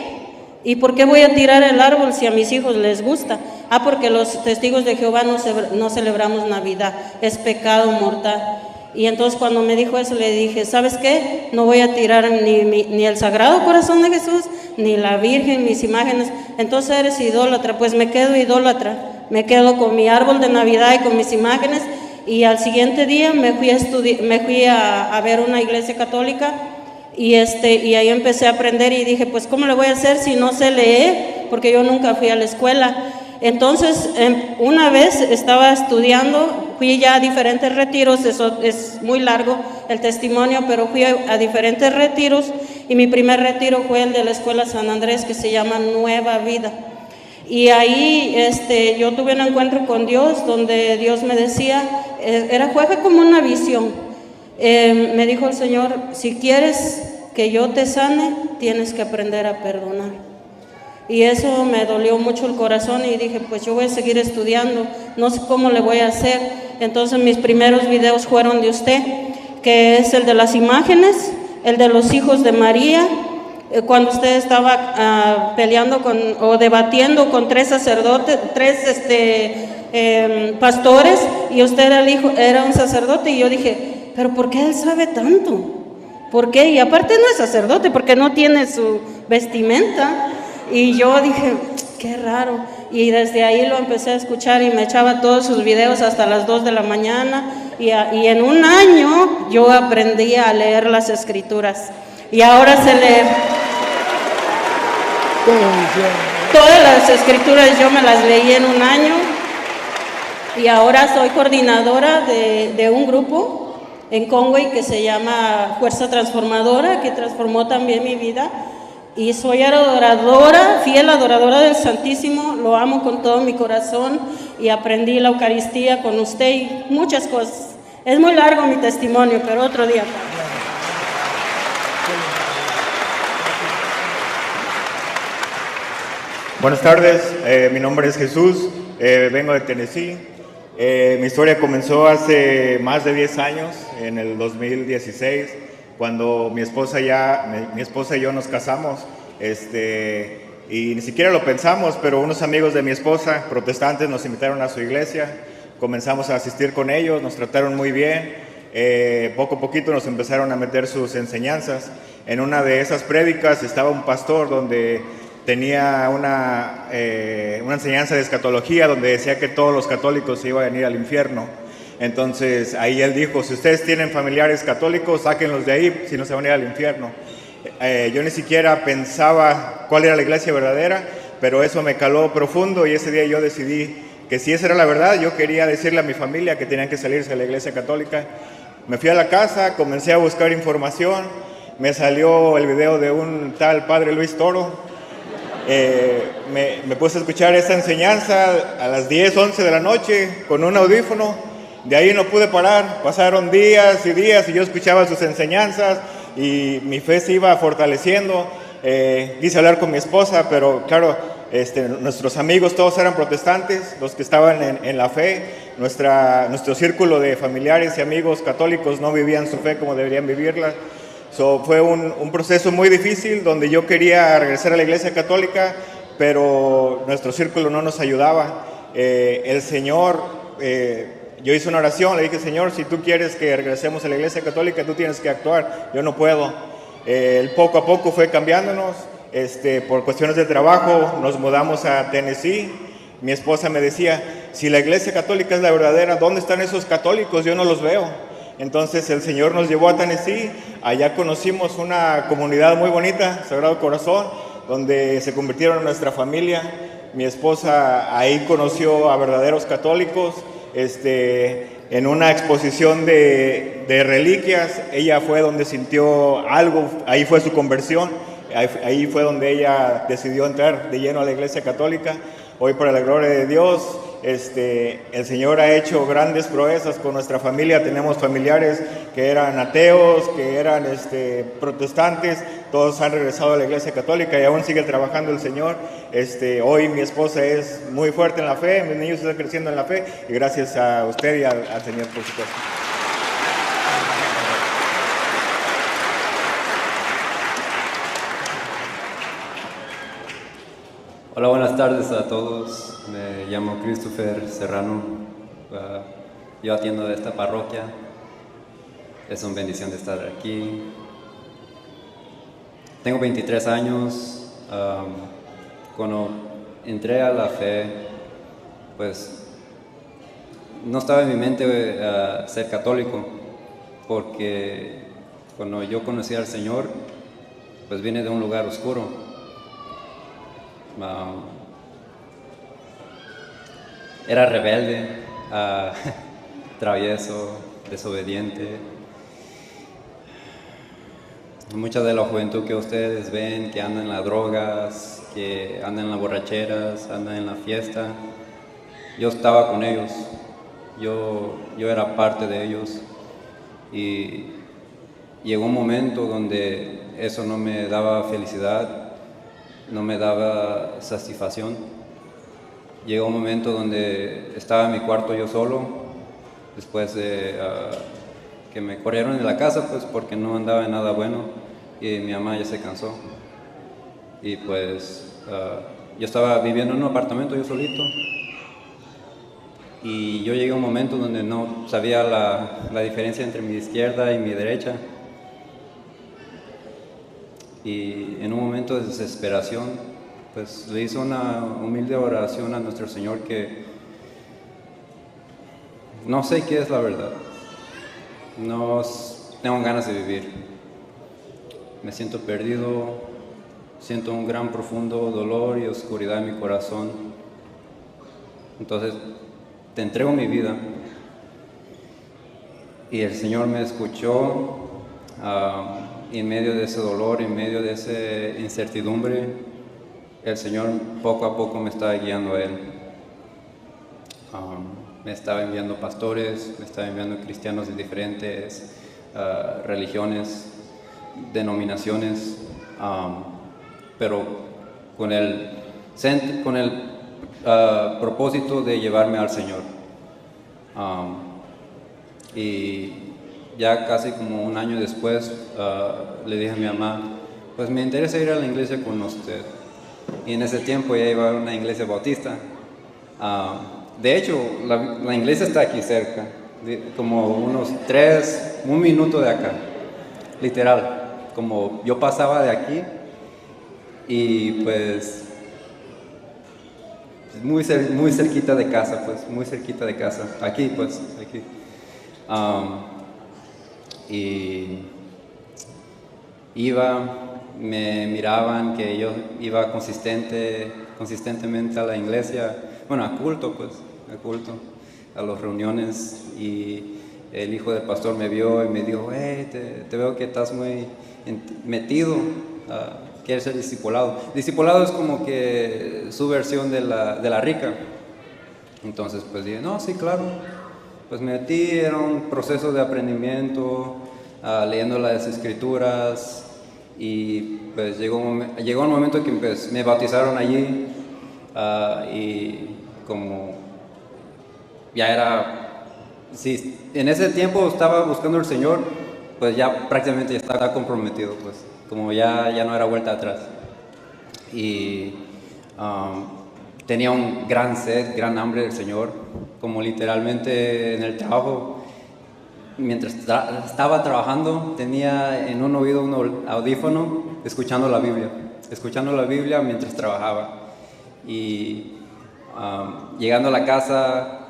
¿Y por qué voy a tirar el árbol si a mis hijos les gusta? porque los testigos de Jehová no celebramos Navidad, es pecado mortal. Y entonces cuando me dijo eso le dije, ¿sabes qué? No voy a tirar ni el Sagrado Corazón de Jesús, ni la Virgen, mis imágenes. Entonces eres idólatra. Pues me quedo idólatra, me quedo con mi árbol de Navidad y con mis imágenes. Y al siguiente día me fui a ver una iglesia católica y ahí empecé a aprender y dije, pues ¿cómo le voy a hacer si no sé leer? Porque yo nunca fui a la escuela. Entonces, una vez estaba estudiando, fui ya a diferentes retiros, eso es muy largo el testimonio, pero fui a diferentes retiros y mi primer retiro fue el de la Escuela San Andrés, que se llama Nueva Vida. Y ahí yo tuve un encuentro con Dios, donde Dios me decía, fue como una visión. Me dijo el Señor, si quieres que yo te sane, tienes que aprender a perdonar. Y eso me dolió mucho el corazón y dije, pues yo voy a seguir estudiando, no sé cómo le voy a hacer. Entonces mis primeros videos fueron de usted, que es el de las imágenes, el de los hijos de María, cuando usted estaba peleando o debatiendo con tres sacerdotes, pastores, y usted era un sacerdote, y yo dije, pero ¿por qué él sabe tanto? ¿Por qué? Y aparte no es sacerdote, porque no tiene su vestimenta. Y yo dije, qué raro. Y desde ahí lo empecé a escuchar y me echaba todos sus videos hasta las 2 de la mañana. Y en un año yo aprendí a leer las escrituras. Y ahora sé leer. Todas las escrituras yo me las leí en un año. Y ahora soy coordinadora de un grupo en Conway que se llama Fuerza Transformadora, que transformó también mi vida. Y soy adoradora, fiel adoradora del Santísimo, lo amo con todo mi corazón y aprendí la Eucaristía con usted y muchas cosas. Es muy largo mi testimonio, pero otro día. Buenas tardes, mi nombre es Jesús, vengo de Tennessee. Mi historia comenzó hace más de 10 años, en el 2016. Cuando mi esposa y yo nos casamos, y ni siquiera lo pensamos, pero unos amigos de mi esposa, protestantes, nos invitaron a su iglesia, comenzamos a asistir con ellos, nos trataron muy bien, poco a poquito nos empezaron a meter sus enseñanzas. En una de esas prédicas estaba un pastor donde tenía una enseñanza de escatología, donde decía que todos los católicos se iban a ir al infierno. Entonces ahí él dijo, si ustedes tienen familiares católicos, sáquenlos de ahí, si no se van a ir al infierno. Yo ni siquiera pensaba cuál era la iglesia verdadera, pero eso me caló profundo y ese día yo decidí que si esa era la verdad, yo quería decirle a mi familia que tenían que salirse de la iglesia católica. Me fui a la casa, comencé a buscar información, me salió el video de un tal padre Luis Toro. Me puse a escuchar esa enseñanza a las 10, 11 de la noche con un audífono. De ahí no pude parar, pasaron días y días y yo escuchaba sus enseñanzas y mi fe se iba fortaleciendo. Quise hablar con mi esposa, pero claro, nuestros amigos todos eran protestantes, los que estaban en la fe. Nuestro círculo de familiares y amigos católicos no vivían su fe como deberían vivirla. Fue un proceso muy difícil donde yo quería regresar a la iglesia católica, pero nuestro círculo no nos ayudaba. El Señor... yo hice una oración, le dije, Señor, si tú quieres que regresemos a la iglesia católica, tú tienes que actuar, yo no puedo. Poco a poco fue cambiándonos, por cuestiones de trabajo nos mudamos a Tennessee. Mi esposa me decía, si la iglesia católica es la verdadera, ¿dónde están esos católicos? Yo no los veo. Entonces el Señor nos llevó a Tennessee, allá conocimos una comunidad muy bonita, Sagrado Corazón, donde se convirtieron en nuestra familia. Mi esposa ahí conoció a verdaderos católicos. En una exposición de reliquias, ella fue donde sintió algo, ahí fue su conversión, ahí fue donde ella decidió entrar de lleno a la iglesia católica. Hoy, para la gloria de Dios, el Señor ha hecho grandes proezas con nuestra familia. Tenemos familiares que eran ateos, que eran protestantes, todos han regresado a la iglesia católica y aún sigue trabajando el Señor. Hoy mi esposa es muy fuerte en la fe, mis niños están creciendo en la fe y gracias a usted y al Señor, por supuesto. Hola, buenas tardes a todos. Me llamo Christopher Serrano. Yo atiendo de esta parroquia. Es una bendición de estar aquí. Tengo 23 años. Cuando entré a la fe, pues no estaba en mi mente ser católico, porque cuando yo conocí al Señor, pues vine de un lugar oscuro. Era rebelde, travieso, desobediente. Mucha de la juventud que ustedes ven, que anda en las drogas, que anda en las borracheras, anda en la fiesta, yo estaba con ellos, yo era parte de ellos, y llegó un momento donde eso no me daba felicidad, no me daba satisfacción. Llegó un momento donde estaba en mi cuarto yo solo, después de que me corrieron de la casa, pues porque no andaba en nada bueno, y mi mamá ya se cansó. Y pues yo estaba viviendo en un apartamento yo solito, y yo llegué a un momento donde no sabía la diferencia entre mi izquierda y mi derecha. Y en un momento de desesperación, pues le hice una humilde oración a nuestro Señor, que no sé qué es la verdad, no tengo ganas de vivir, me siento perdido, siento un gran profundo dolor y oscuridad en mi corazón. Entonces te entrego mi vida, y el Señor me escuchó. En medio de ese dolor, en medio de esa incertidumbre, el Señor poco a poco me estaba guiando a Él. Me estaba enviando pastores, me estaba enviando cristianos de diferentes religiones, denominaciones, pero con el propósito de llevarme al Señor. Y ya casi como un año después, le dije a mi mamá, pues me interesa ir a la iglesia con usted. Y en ese tiempo ya iba a una iglesia bautista. De hecho, la iglesia está aquí cerca, como un minuto de acá, literal. Como yo pasaba de aquí, y pues muy cerquita de casa, pues muy cerquita de casa, aquí pues, aquí. Y me miraban que yo iba consistentemente a la iglesia, bueno, a culto, a las reuniones, y el hijo del pastor me vio y me dijo, hey, te veo que estás muy metido, quieres ser discipulado. Discipulado es como que su versión de la rica. Entonces pues dije, no, sí, claro. Pues me metí, era un proceso de aprendimiento, leyendo las escrituras, y pues llegó un momento que me bautizaron allí, y como ya era, sí, en ese tiempo estaba buscando al Señor, pues ya prácticamente ya estaba comprometido, pues como ya no era vuelta atrás. Y tenía un gran sed, gran hambre del Señor, como literalmente en el trabajo. Mientras estaba trabajando, tenía en un oído un audífono, escuchando la Biblia mientras trabajaba. Y llegando a la casa,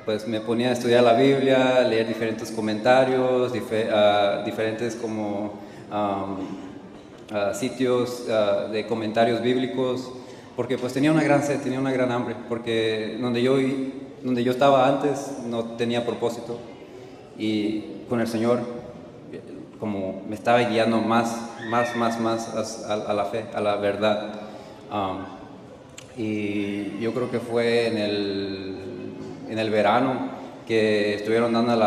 pues me ponía a estudiar la Biblia, leer diferentes comentarios, diferentes como sitios de comentarios bíblicos, porque pues tenía una gran sed, tenía una gran hambre, porque donde yo estaba antes no tenía propósito, y con el Señor como me estaba guiando más a la fe, a la verdad. Y yo creo que fue en el verano que estuvieron dando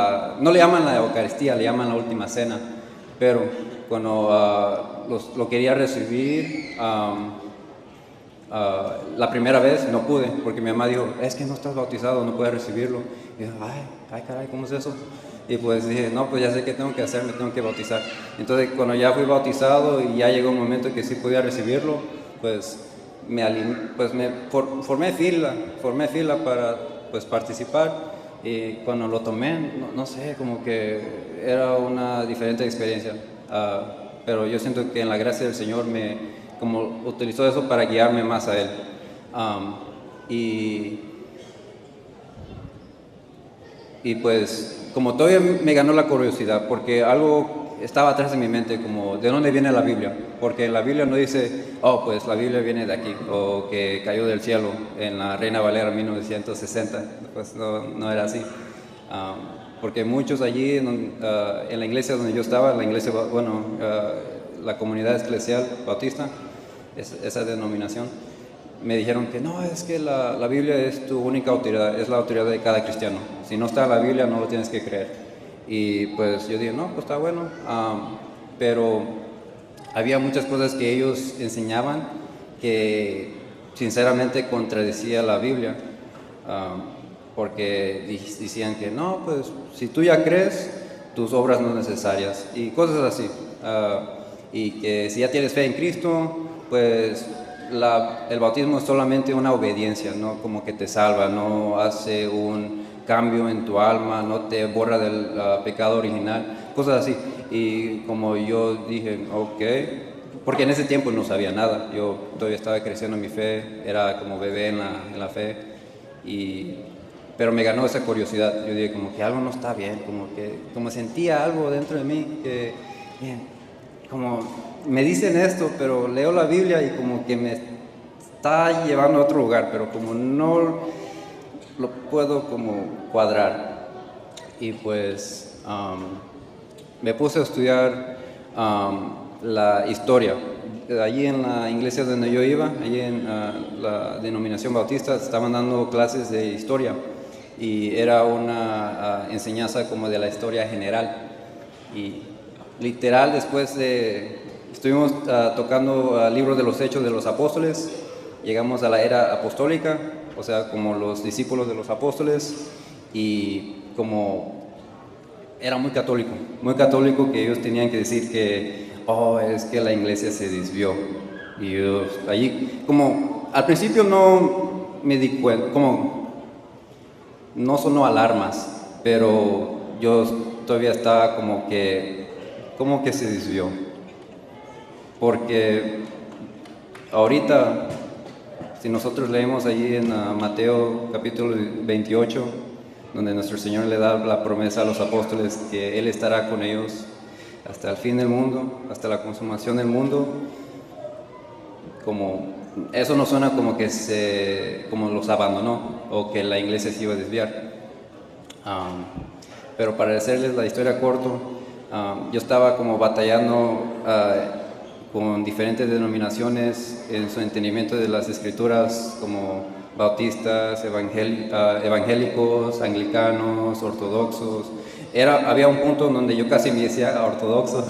no le llaman la Eucaristía, le llaman la última cena, pero cuando lo quería recibir, la primera vez no pude, porque mi mamá dijo, es que no estás bautizado, no puedes recibirlo. Y yo, ay caray, ¿cómo es eso? Y pues dije, no, pues ya sé qué tengo que hacer, me tengo que bautizar. Entonces cuando ya fui bautizado y ya llegó un momento que sí podía recibirlo, pues formé fila para pues, participar. Y cuando lo tomé, no sé, como que era una diferente experiencia. Pero yo siento que en la gracia del Señor como utilizó eso para guiarme más a Él. Y pues, como todavía me ganó la curiosidad, porque algo estaba atrás de mi mente, como, ¿de dónde viene la Biblia? Porque la Biblia no dice, oh, pues la Biblia viene de aquí, o que cayó del cielo en la Reina Valera 1960, pues no era así. Porque muchos allí, en la iglesia donde yo estaba, la comunidad eclesial bautista, esa denominación, me dijeron que no, es que la Biblia es tu única autoridad, es la autoridad de cada cristiano. Si no está en la Biblia, no lo tienes que creer. Y pues yo dije, no, pues está bueno. Pero había muchas cosas que ellos enseñaban que sinceramente contradecía la Biblia. Porque decían que no, pues si tú ya crees, tus obras no necesarias. Y cosas así. Y que si ya tienes fe en Cristo, pues el bautismo es solamente una obediencia, no como que te salva, no hace un cambio en tu alma, no te borra del pecado original, cosas así. Y como yo dije, ok, porque en ese tiempo no sabía nada, yo todavía estaba creciendo en mi fe, era como bebé en la fe, pero me ganó esa curiosidad. Yo dije como que algo no está bien, como sentía algo dentro de mí, que como me dicen esto, pero leo la Biblia y como que me está llevando a otro lugar, pero como no lo puedo como cuadrar. Y pues me puse a estudiar la historia. Allí en la iglesia donde yo iba, allí en la denominación bautista, estaban dando clases de historia y era una enseñanza como de la historia general. Y literal, después estuvimos tocando libros de los Hechos de los Apóstoles, llegamos a la era apostólica, o sea, como los discípulos de los apóstoles, y como era muy católico que ellos tenían que decir que, es que la iglesia se desvió. Y yo allí, como al principio no me di cuenta, como no sonó alarmas, pero yo todavía estaba como que se desvió. Porque ahorita, si nosotros leemos allí en Mateo capítulo 28, donde nuestro Señor le da la promesa a los apóstoles que Él estará con ellos hasta el fin del mundo, hasta la consumación del mundo, como eso no suena como que como los abandonó o que la iglesia se iba a desviar. Pero para hacerles la historia corto, yo estaba como batallando con diferentes denominaciones en su entendimiento de las escrituras, como bautistas, evangélicos, anglicanos, ortodoxos. Había un punto donde yo casi me decía ortodoxo,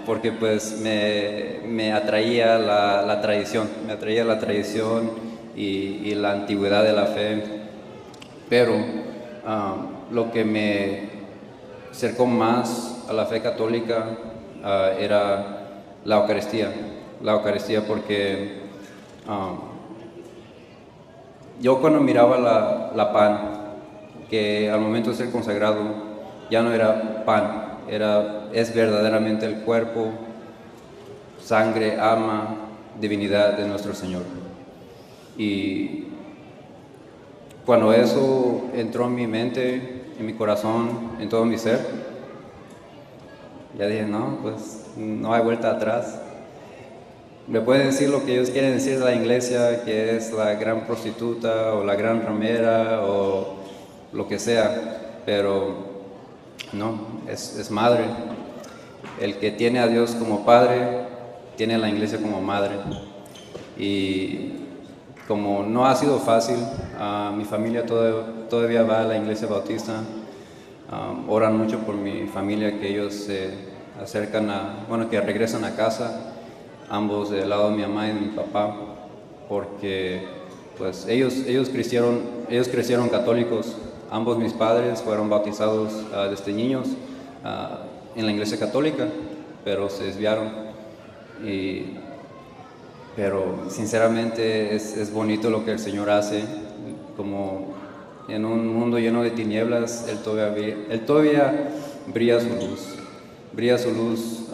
porque pues me atraía la tradición, y la antigüedad de la fe. Pero lo que me acercó más a la fe católica era la Eucaristía, porque yo cuando miraba la pan, que al momento de ser consagrado ya no era pan, es verdaderamente el cuerpo, sangre, alma, divinidad de nuestro Señor. Y cuando eso entró en mi mente, en mi corazón, en todo mi ser, ya dije, no, pues no hay vuelta atrás. Me pueden decir lo que ellos quieren decir de la iglesia, que es la gran prostituta o la gran ramera o lo que sea, pero no, es madre. El que tiene a Dios como padre, tiene a la iglesia como madre. Y como no ha sido fácil, mi familia todavía va a la iglesia bautista, oran mucho por mi familia, que ellos se acercan que regresan a casa, ambos del lado de mi mamá y de mi papá, porque pues ellos crecieron católicos. Ambos mis padres fueron bautizados desde niños en la iglesia católica, pero se desviaron. pero sinceramente es bonito lo que el Señor hace, como en un mundo lleno de tinieblas, Él todavía brilla su luz,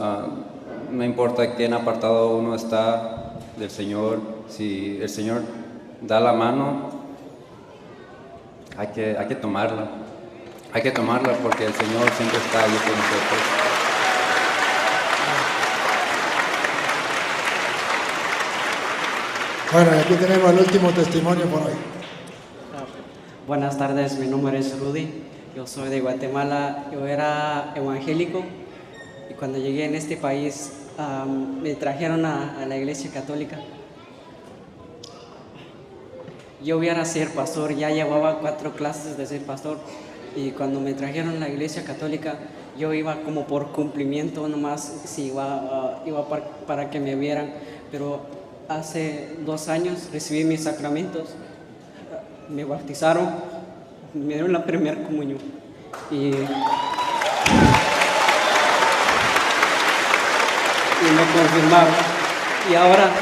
no importa qué apartado uno está del Señor, si el Señor da la mano, hay que tomarla porque el Señor siempre está ahí con nosotros. Bueno, aquí tenemos el último testimonio por hoy. Buenas tardes, mi nombre es Rudy, yo soy de Guatemala, yo era evangélico y cuando llegué en este país me trajeron a la iglesia católica. Yo iba a ser pastor, ya llevaba 4 clases de ser pastor y cuando me trajeron a la iglesia católica yo iba como por cumplimiento nomás, si iba para que me vieran, pero hace 2 años recibí mis sacramentos, me bautizaron, me dieron la primera comunión y me confirmaron. Y ahora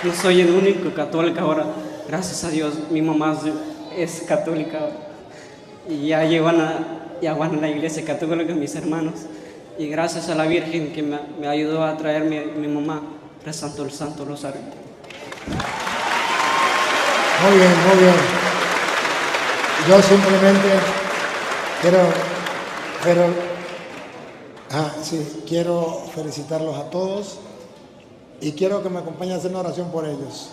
no soy el único católico, ahora gracias a Dios mi mamá es católica y ya van a la iglesia católica mis hermanos. Y gracias a la Virgen que me ayudó a traerme mi mamá rezando el Santo Rosario. Muy bien, muy bien. Yo simplemente quiero felicitarlos a todos y quiero que me acompañen a hacer una oración por ellos.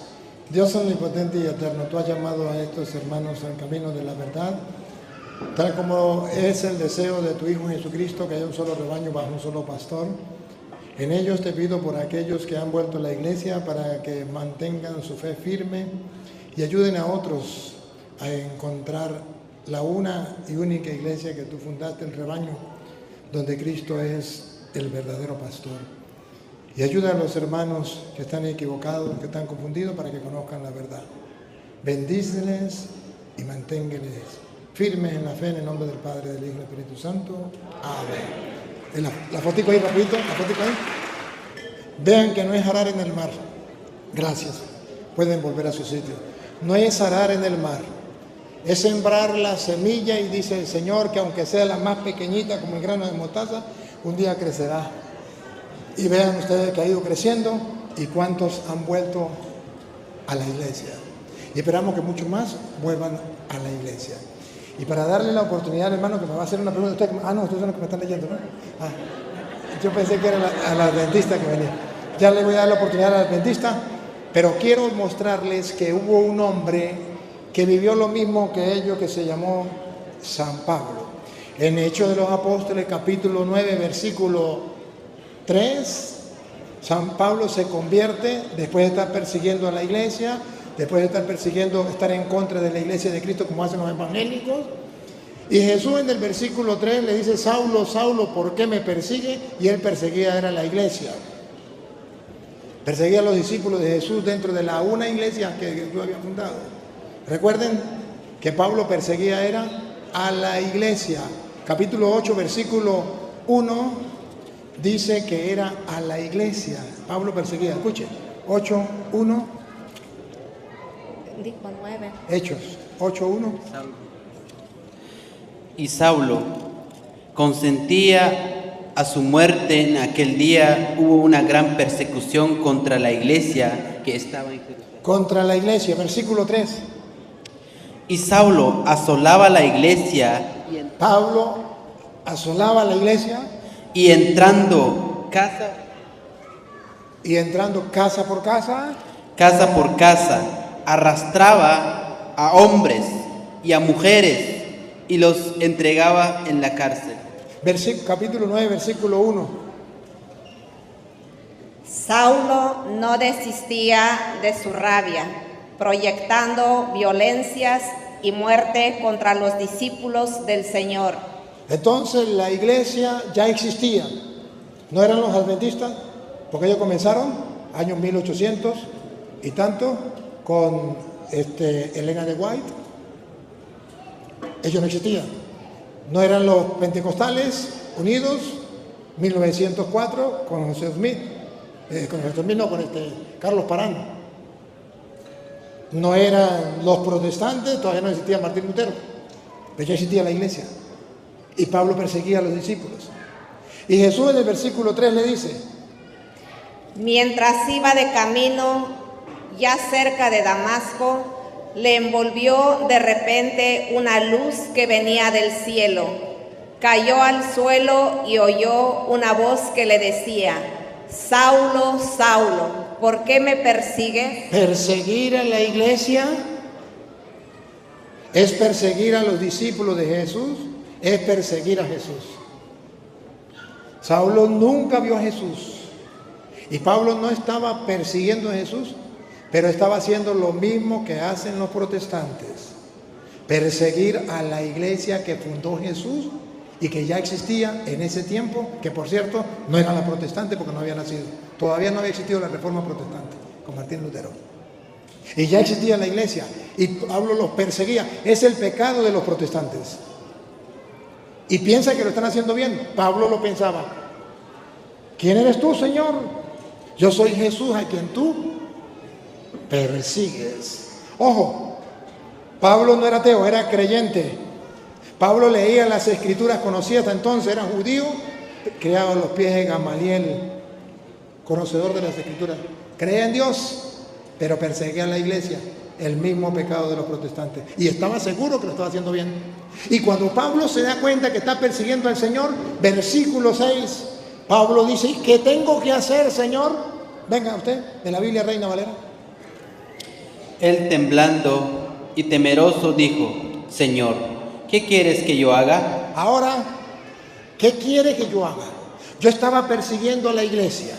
Dios omnipotente y eterno, tú has llamado a estos hermanos al camino de la verdad, tal como es el deseo de tu Hijo Jesucristo, que haya un solo rebaño bajo un solo pastor. En ellos te pido por aquellos que han vuelto a la iglesia para que mantengan su fe firme y ayuden a otros a encontrar la una y única iglesia que tú fundaste, el rebaño, donde Cristo es el verdadero pastor. Y ayuda a los hermanos que están equivocados, que están confundidos, para que conozcan la verdad. Bendíceles y manténganles firmes en la fe, en el nombre del Padre, del Hijo y del Espíritu Santo. Amén. La fotico ahí, rapidito, la fotico ahí. Vean que no es arar en el mar. Gracias. Pueden volver a su sitio. No es arar en el mar. Es sembrar la semilla y dice el Señor que aunque sea la más pequeñita como el grano de mostaza, un día crecerá. Y vean ustedes que ha ido creciendo y cuántos han vuelto a la iglesia. Y esperamos que muchos más vuelvan a la iglesia. Y para darle la oportunidad, hermano, que me va a hacer una pregunta. No, ustedes son los que me están leyendo, ¿no? Yo pensé que era a la adventista que venía. Ya le voy a dar la oportunidad a la adventista, pero quiero mostrarles que hubo un hombre que vivió lo mismo que ellos, que se llamó San Pablo. En Hechos de los Apóstoles, capítulo 9, versículo 3, San Pablo se convierte después de estar persiguiendo a la iglesia, después de estar en contra de la iglesia de Cristo como hacen los evangélicos. Y Jesús en el versículo 3 le dice: Saulo, Saulo, ¿por qué me persigue? Y él perseguía era la iglesia. Perseguía a los discípulos de Jesús dentro de la una iglesia que Jesús había fundado. Recuerden que Pablo perseguía era a la iglesia. Capítulo 8, versículo 1 dice que era a la iglesia. Pablo perseguía, escuchen, 8, 1. Dijo 9. Hechos 8, 1. Y Saulo consentía a su muerte. En aquel día hubo una gran persecución contra la iglesia que estaba en Jerusalén. Contra la iglesia, versículo 3. Y Saulo asolaba la iglesia. Pablo asolaba la iglesia. Y entrando casa por casa, arrastraba a hombres y a mujeres y los entregaba en la cárcel. Capítulo 9, versículo 1. Saulo no desistía de su rabia, proyectando violencias y muerte contra los discípulos del Señor. Entonces la iglesia ya existía. No eran los adventistas, porque ellos comenzaron años 1800 y tanto con Elena de White. Ellos no existían. No eran los pentecostales unidos, 1904 con José Smith, con Carlos Parán. no eran los protestantes, todavía no existía Martín Lutero, pero ya existía la iglesia. Y Pablo perseguía a los discípulos. Y Jesús en el versículo 3 le dice: mientras iba de camino, ya cerca de Damasco, le envolvió de repente una luz que venía del cielo. Cayó al suelo y oyó una voz que le decía: Saulo, Saulo, ¿por qué me persigues? Perseguir a la iglesia es perseguir a los discípulos de Jesús, es perseguir a Jesús. Saulo nunca vio a Jesús y Pablo no estaba persiguiendo a Jesús, pero estaba haciendo lo mismo que hacen los protestantes: perseguir a la iglesia que fundó Jesús y que ya existía en ese tiempo, que por cierto no era la protestante porque no había nacido, todavía no había existido la reforma protestante con Martín Lutero, y ya existía la iglesia y Pablo los perseguía. Es el pecado de los protestantes y piensa que lo están haciendo bien. Pablo lo pensaba: ¿quién eres tú, Señor? Yo soy Jesús a quien tú persigues. Ojo, Pablo no era ateo, era creyente. Pablo leía las escrituras, conocía hasta entonces, era judío, criado a los pies de Gamaliel, conocedor de las escrituras. Creía en Dios, pero perseguía a la iglesia, el mismo pecado de los protestantes. Y estaba seguro que lo estaba haciendo bien. Y cuando Pablo se da cuenta que está persiguiendo al Señor, versículo 6, Pablo dice: ¿qué tengo que hacer, Señor? Venga usted, de la Biblia Reina Valera. Él, temblando y temeroso, dijo: Señor, ¿qué quieres que yo haga? Ahora, ¿qué quiere que yo haga? Yo estaba persiguiendo a la iglesia.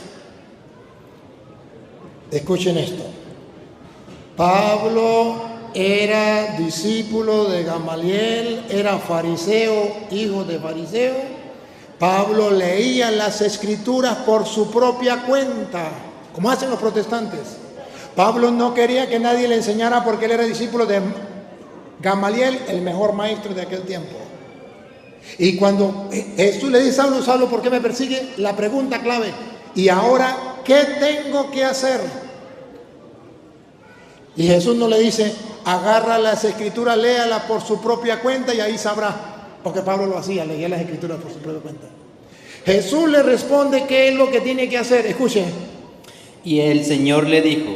Escuchen esto. Pablo era discípulo de Gamaliel, era fariseo, hijo de fariseo. Pablo leía las escrituras por su propia cuenta, como hacen los protestantes. Pablo no quería que nadie le enseñara porque él era discípulo de Gamaliel, el mejor maestro de aquel tiempo. Y cuando Jesús le dice: Saulo, Saulo, ¿por qué me persigue? La pregunta clave: ¿y ahora qué tengo que hacer? Y Jesús no le dice: agarra las escrituras, léalas por su propia cuenta y ahí sabrá, porque Pablo lo hacía, leía las escrituras por su propia cuenta. Jesús le responde qué es lo que tiene que hacer. Escuchen. Y el Señor le dijo: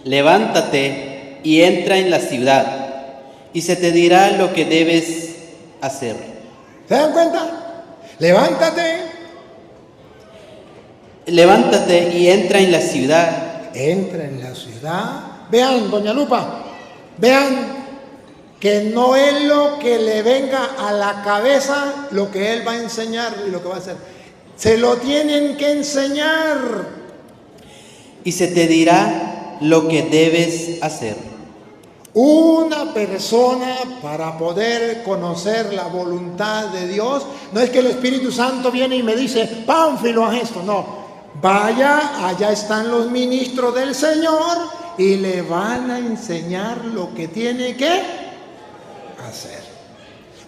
levántate y entra en la ciudad, y se te dirá lo que debes hacer. ¿Se dan cuenta? Levántate y entra en la ciudad. Entra en la ciudad. Vean, doña Lupa, vean que no es lo que le venga a la cabeza lo que él va a enseñar y lo que va a hacer. Se lo tienen que enseñar. Y se te dirá lo que debes hacer. Una persona, para poder conocer la voluntad de Dios, no es que el Espíritu Santo viene y me dice: Pánfilo, haz esto. No, vaya, allá están los ministros del Señor y le van a enseñar lo que tiene que hacer.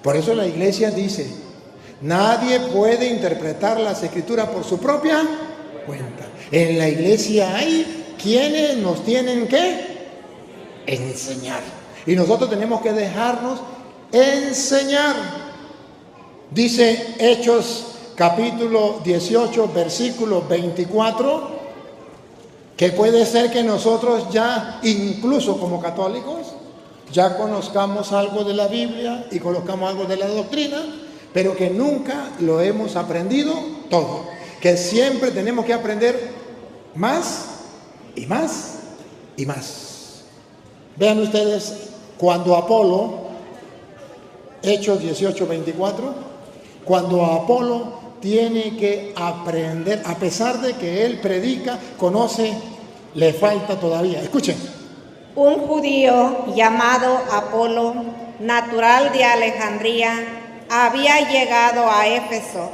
Por eso la iglesia dice: nadie puede interpretar las escrituras por su propia cuenta. En la iglesia hay quienes nos tienen que enseñar. Y nosotros tenemos que dejarnos enseñar. Dice Hechos capítulo 18, versículo 24, que puede ser que nosotros ya, incluso como católicos, ya conozcamos algo de la Biblia y conozcamos algo de la doctrina, pero que nunca lo hemos aprendido todo. Que siempre tenemos que aprender más y más y más. Vean ustedes, cuando Apolo, Hechos 18, 24, cuando Apolo tiene que aprender, a pesar de que él predica, conoce, le falta todavía. Escuchen. Un judío llamado Apolo, natural de Alejandría, había llegado a Éfeso.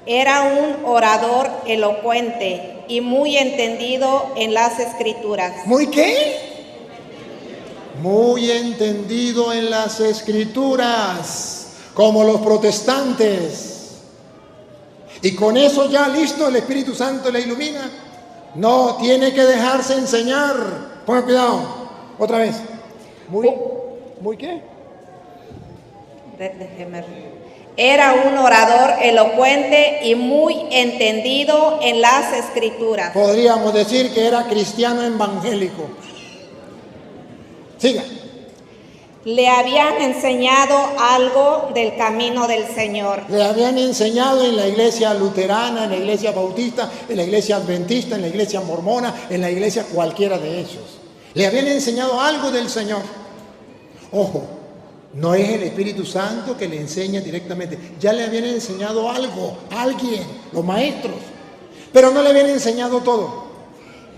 Era un orador elocuente y muy entendido en las escrituras. ¿Muy qué? Muy entendido en las escrituras, como los protestantes. Y con eso ya listo, el Espíritu Santo le ilumina. No, tiene que dejarse enseñar. Pongan cuidado, otra vez. ¿Muy qué? Era un orador elocuente y muy entendido en las Escrituras. Podríamos decir que era cristiano evangélico. Siga. Le habían enseñado algo del camino del Señor. Le habían enseñado en la iglesia luterana, en la iglesia bautista, en la iglesia adventista, en la iglesia mormona, en la iglesia cualquiera de ellos. Le habían enseñado algo del Señor. Ojo, no es el Espíritu Santo que le enseña directamente. Ya le habían enseñado algo a alguien, los maestros, pero no le habían enseñado todo.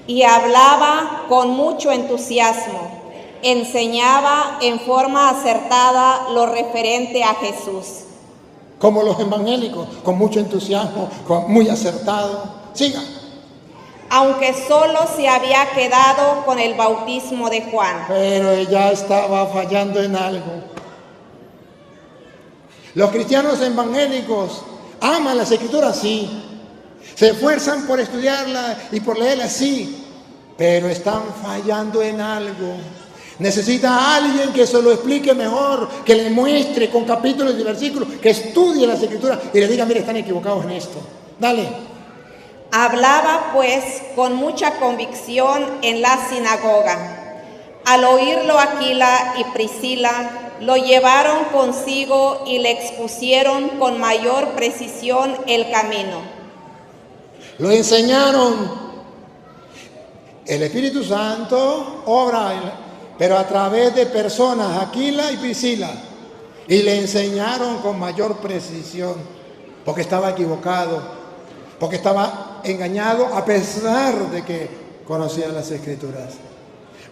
Y hablaba con mucho entusiasmo. Enseñaba en forma acertada lo referente a Jesús. Como los evangélicos, con mucho entusiasmo, muy acertado. Siga. Aunque solo se había quedado con el bautismo de Juan. Pero ella estaba fallando en algo. Los cristianos evangélicos aman las Escrituras, sí. Se esfuerzan por estudiarlas y por leerlas, sí. Pero están fallando en algo. Necesita a alguien que se lo explique mejor, que le muestre con capítulos y versículos, que estudie las Escrituras y le diga, mire, están equivocados en esto. Dale. Hablaba pues con mucha convicción en la sinagoga. Al oírlo Aquila y Priscila, lo llevaron consigo y le expusieron con mayor precisión el camino. Lo enseñaron. El Espíritu Santo obra pero a través de personas, Aquila y Priscila, y le enseñaron con mayor precisión, porque estaba equivocado, porque estaba engañado a pesar de que conocía las Escrituras.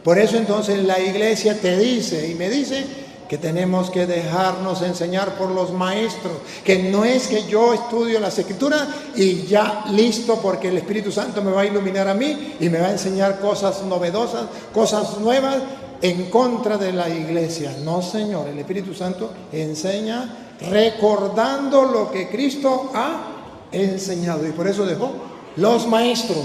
Por eso entonces la iglesia te dice y me dice que tenemos que dejarnos enseñar por los maestros, que no es que yo estudio las Escrituras y ya listo porque el Espíritu Santo me va a iluminar a mí y me va a enseñar cosas novedosas, cosas nuevas, en contra de la iglesia. No, Señor, el Espíritu Santo enseña recordando lo que Cristo ha enseñado. Y por eso dejó los maestros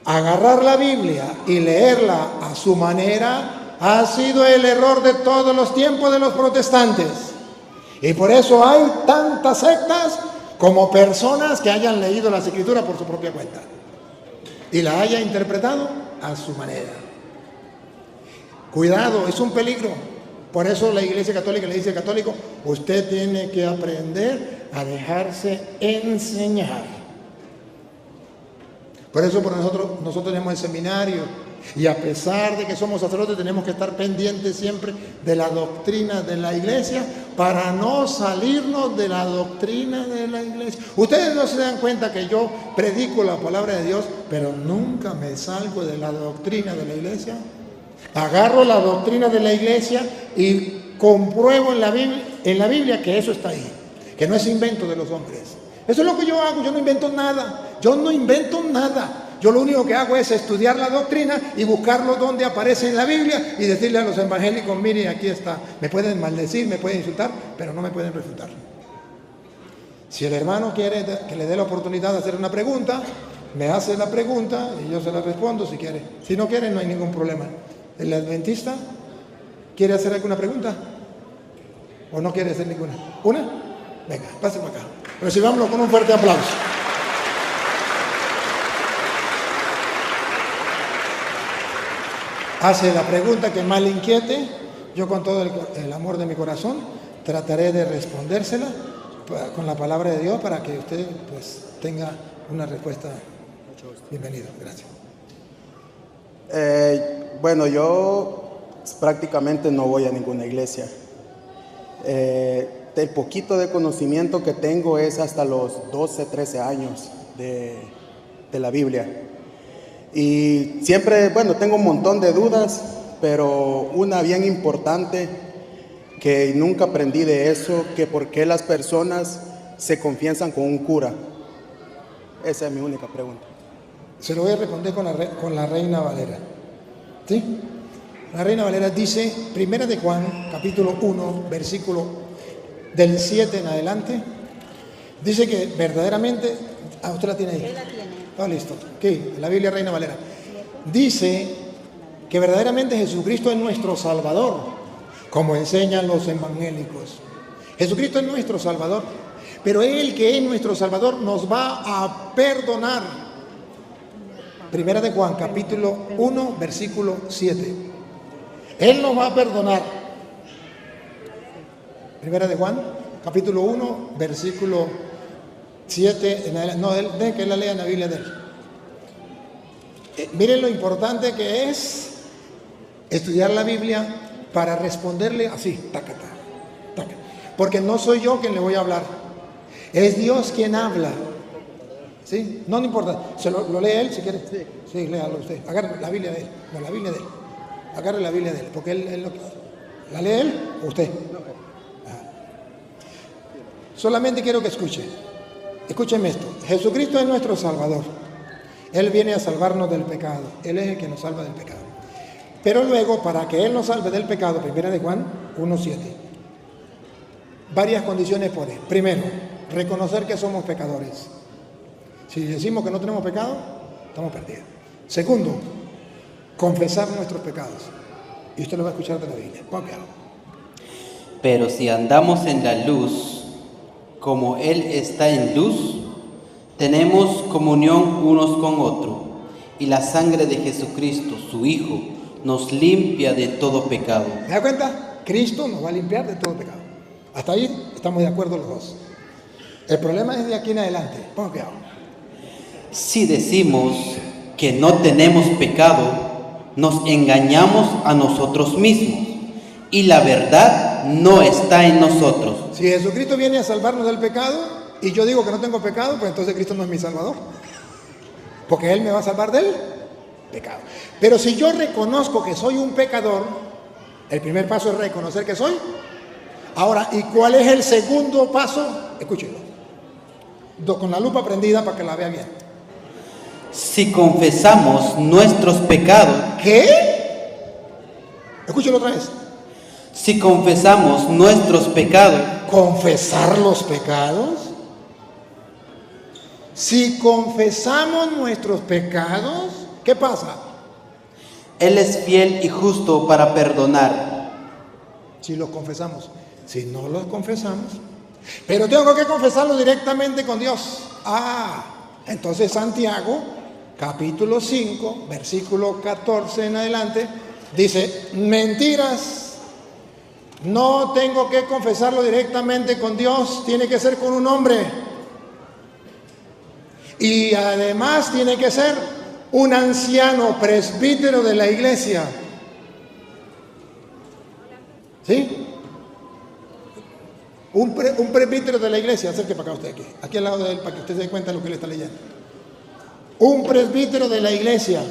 agarrar la Biblia y leerla a su manera. Ha sido el error de todos los tiempos de los protestantes. Y por eso hay tantas sectas como personas que hayan leído las Escrituras por su propia cuenta y la haya interpretado a su manera. Cuidado, es un peligro. Por eso la Iglesia Católica le dice al católico, usted tiene que aprender a dejarse enseñar. Por eso nosotros tenemos el seminario y a pesar de que somos sacerdotes tenemos que estar pendientes siempre de la doctrina de la Iglesia para no salirnos de la doctrina de la Iglesia. Ustedes no se dan cuenta que yo predico la palabra de Dios, pero nunca me salgo de la doctrina de la Iglesia. Agarro la doctrina de la iglesia y compruebo en la Biblia que eso está ahí, que no es invento de los hombres. Eso es lo que yo hago, yo no invento nada, yo lo único que hago es estudiar la doctrina y buscarlo donde aparece en la Biblia y decirle a los evangélicos, mire, aquí está, me pueden maldecir, me pueden insultar, pero no me pueden refutar. Si el hermano quiere que le dé la oportunidad de hacer una pregunta, me hace la pregunta y yo se la respondo si quiere. Si no quiere, no hay ningún problema. ¿El adventista quiere hacer alguna pregunta? ¿O no quiere hacer ninguna? ¿Una? Venga, pase para acá. Recibámoslo con un fuerte aplauso. Hace la pregunta que más le inquiete. Yo con todo el amor de mi corazón trataré de respondérsela con la palabra de Dios para que usted pues tenga una respuesta. Bienvenido, gracias. Bueno, yo prácticamente no voy a ninguna iglesia. El poquito de conocimiento que tengo es hasta los 12, 13 años de la Biblia. Y siempre, bueno, tengo un montón de dudas, pero una bien importante que nunca aprendí de eso, que por qué las personas se confiesan con un cura. Esa es mi única pregunta. Se lo voy a responder con la Reina Valera. ¿Sí? La Reina Valera dice, 1 de Juan, capítulo 1, versículo del 7 en adelante, dice que verdaderamente... usted la tiene ahí. Él la tiene. Listo. ¿Qué? La Biblia Reina Valera. Dice que verdaderamente Jesucristo es nuestro Salvador, como enseñan los evangélicos. Jesucristo es nuestro Salvador, pero Él que es nuestro Salvador nos va a perdonar. Primera de Juan, capítulo 1, versículo 7. Él nos va a perdonar. Primera de Juan, capítulo 1, versículo 7. No, de que la lea en la Biblia de él. Miren lo importante que es estudiar la Biblia para responderle así, taca, taca. Porque no soy yo quien le voy a hablar, es Dios quien habla. ¿Sí? No importa, se lo lee él si quiere. Sí, léalo usted. Agarre la Biblia de él. No, la Biblia de él. Agarre la Biblia de él, porque él lo... ¿La lee él o usted? Solamente quiero que escuche. Escúcheme esto. Jesucristo es nuestro Salvador. Él viene a salvarnos del pecado. Él es el que nos salva del pecado. Pero luego, para que Él nos salve del pecado, primera de Juan 1:7, varias condiciones pone. Primero, reconocer que somos pecadores. Si decimos que no tenemos pecado, estamos perdidos. Segundo, confesar nuestros pecados. Y usted lo va a escuchar de la Biblia. Pero si andamos en la luz, como Él está en luz, tenemos comunión unos con otros, y la sangre de Jesucristo, su Hijo, nos limpia de todo pecado. ¿Se da cuenta? Cristo nos va a limpiar de todo pecado. Hasta ahí estamos de acuerdo los dos. El problema es de aquí en adelante. Ponga cuidado. Si decimos que no tenemos pecado, nos engañamos a nosotros mismos, y la verdad no está en nosotros. Si Jesucristo viene a salvarnos del pecado y yo digo que no tengo pecado, pues entonces Cristo no es mi Salvador, porque Él me va a salvar del pecado. Pero si yo reconozco que soy un pecador, el primer paso es reconocer que soy. Ahora, ¿y cuál es el segundo paso? Escúchenlo, con la lupa prendida para que la vea bien. Si confesamos nuestros pecados... ¿Qué? Escúchelo otra vez. Si confesamos nuestros pecados... ¿Confesar los pecados? Si confesamos nuestros pecados, ¿qué pasa? Él es fiel y justo para perdonar. Si los confesamos. Si no los confesamos, pero tengo que confesarlo directamente con Dios. Entonces Santiago, capítulo 5, versículo 14 en adelante, dice, mentiras. No tengo que confesarlo directamente con Dios, tiene que ser con un hombre. Y además tiene que ser un anciano presbítero de la iglesia. ¿Sí? Un presbítero de la iglesia, acerque para acá usted aquí al lado de él, para que usted se dé cuenta de lo que le está leyendo. Un presbítero de la iglesia,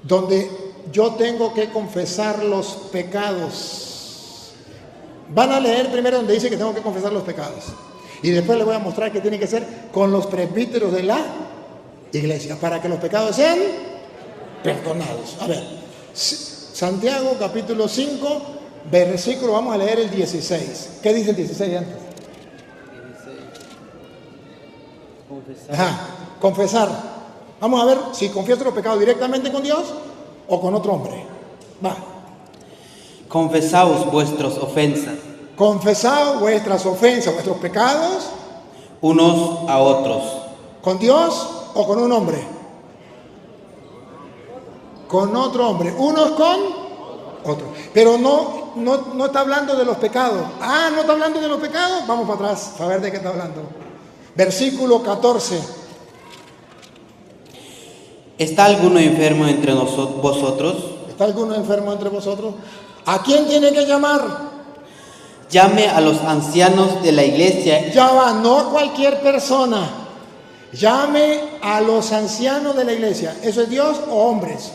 donde yo tengo que confesar los pecados. Van a leer primero donde dice que tengo que confesar los pecados. Y después les voy a mostrar que tiene que ser con los presbíteros de la iglesia, para que los pecados sean perdonados. A ver, Santiago capítulo 5, versículo, vamos a leer el 16. ¿Qué dice el 16 antes? Confesar. Vamos a ver si confieso los pecados directamente con Dios o con otro hombre. Va. Confesaos vuestras ofensas. Confesad vuestras ofensas, vuestros pecados. Unos a otros. ¿Con Dios o con un hombre? Con otro hombre. Unos con otros. Pero no está hablando de los pecados. ¿No está hablando de los pecados? Vamos para atrás, para ver de qué está hablando. Versículo 14. ¿Está alguno enfermo entre vosotros? ¿Está alguno enfermo entre vosotros? ¿A quién tiene que llamar? Llame a los ancianos de la iglesia. Ya va, no a cualquier persona. Llame a los ancianos de la iglesia. ¿Eso es Dios o hombres?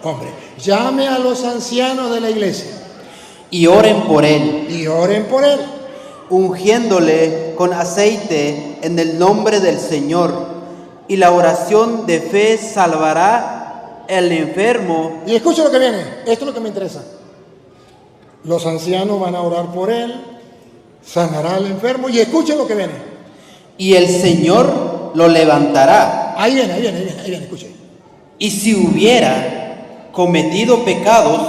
Hombre. Llame a los ancianos de la iglesia. Y oren por él. Y oren por él. Ungiéndole con aceite en el nombre del Señor. Y la oración de fe salvará al enfermo. Y escucha lo que viene. Esto es lo que me interesa. Los ancianos van a orar por él, sanará al enfermo. Y escuchen lo que viene. Y el Señor lo levantará. Ahí viene, escuchen. y si hubiera cometido pecados,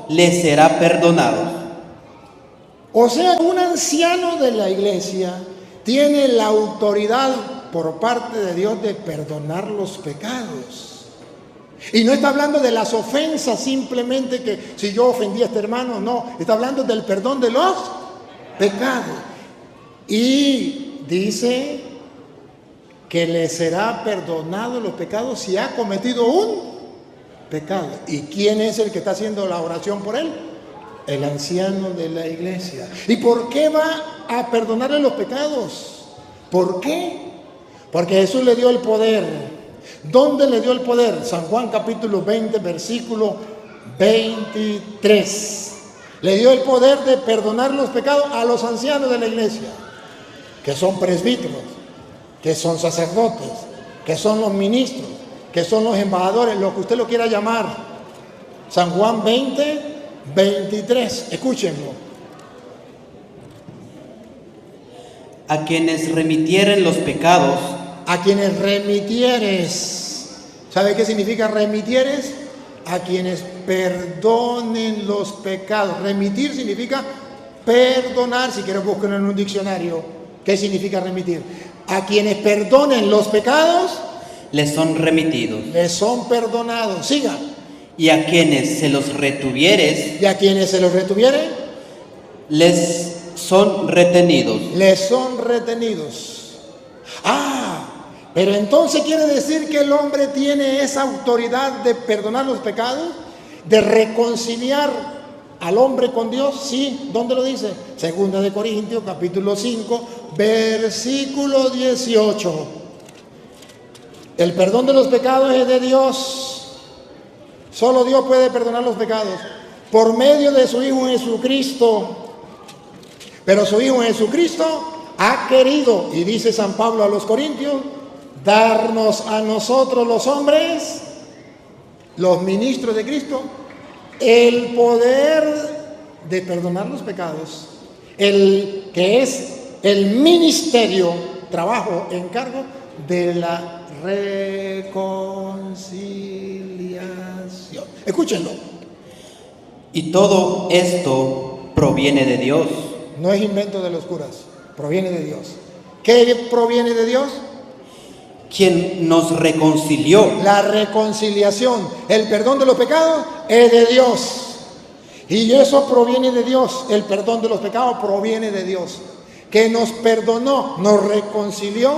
le será perdonado. O sea, un anciano de la iglesia tiene la autoridad por parte de Dios de perdonar los pecados. Y no está hablando de las ofensas, simplemente que si yo ofendí a este hermano, no. Está hablando del perdón de los pecados. Y dice que le será perdonado los pecados si ha cometido un pecado. ¿Y quién es el que está haciendo la oración por él? El anciano de la iglesia. ¿Y por qué va a perdonarle los pecados? ¿Por qué? Porque Jesús le dio el poder. ¿Dónde le dio el poder? San Juan capítulo 20, versículo 23. Le dio el poder de perdonar los pecados a los ancianos de la iglesia, que son presbíteros, que son sacerdotes, que son los ministros, que son los embajadores, lo que usted lo quiera llamar. San Juan 20, 23. Escúchenlo. A quienes remitieren los pecados. A quienes remitieres. ¿Sabe qué significa remitieres? A quienes perdonen los pecados. Remitir significa perdonar. Si quieren buscarlo en un diccionario. ¿Qué significa remitir? A quienes perdonen los pecados. Les son remitidos. Les son perdonados. Siga. Y a quienes se los retuvieres. Y a quienes se los retuvieren. Les son retenidos. Les son retenidos. Pero entonces quiere decir que el hombre tiene esa autoridad de perdonar los pecados, de reconciliar al hombre con Dios. Sí, ¿dónde lo dice? Segunda de Corintios, capítulo 5, versículo 18. El perdón de los pecados es de Dios. Solo Dios puede perdonar los pecados por medio de su Hijo Jesucristo. Pero su Hijo Jesucristo ha querido, y dice San Pablo a los Corintios, darnos a nosotros los hombres, los ministros de Cristo, el poder de perdonar los pecados, el que es el ministerio, trabajo, encargo de la reconciliación. Escúchenlo. Y todo esto proviene de Dios. No es invento de los curas, proviene de Dios. ¿Qué proviene de Dios? Quien nos reconcilió. La reconciliación, el perdón de los pecados es de Dios. Y eso proviene de Dios. El perdón de los pecados proviene de Dios. Que nos perdonó, nos reconcilió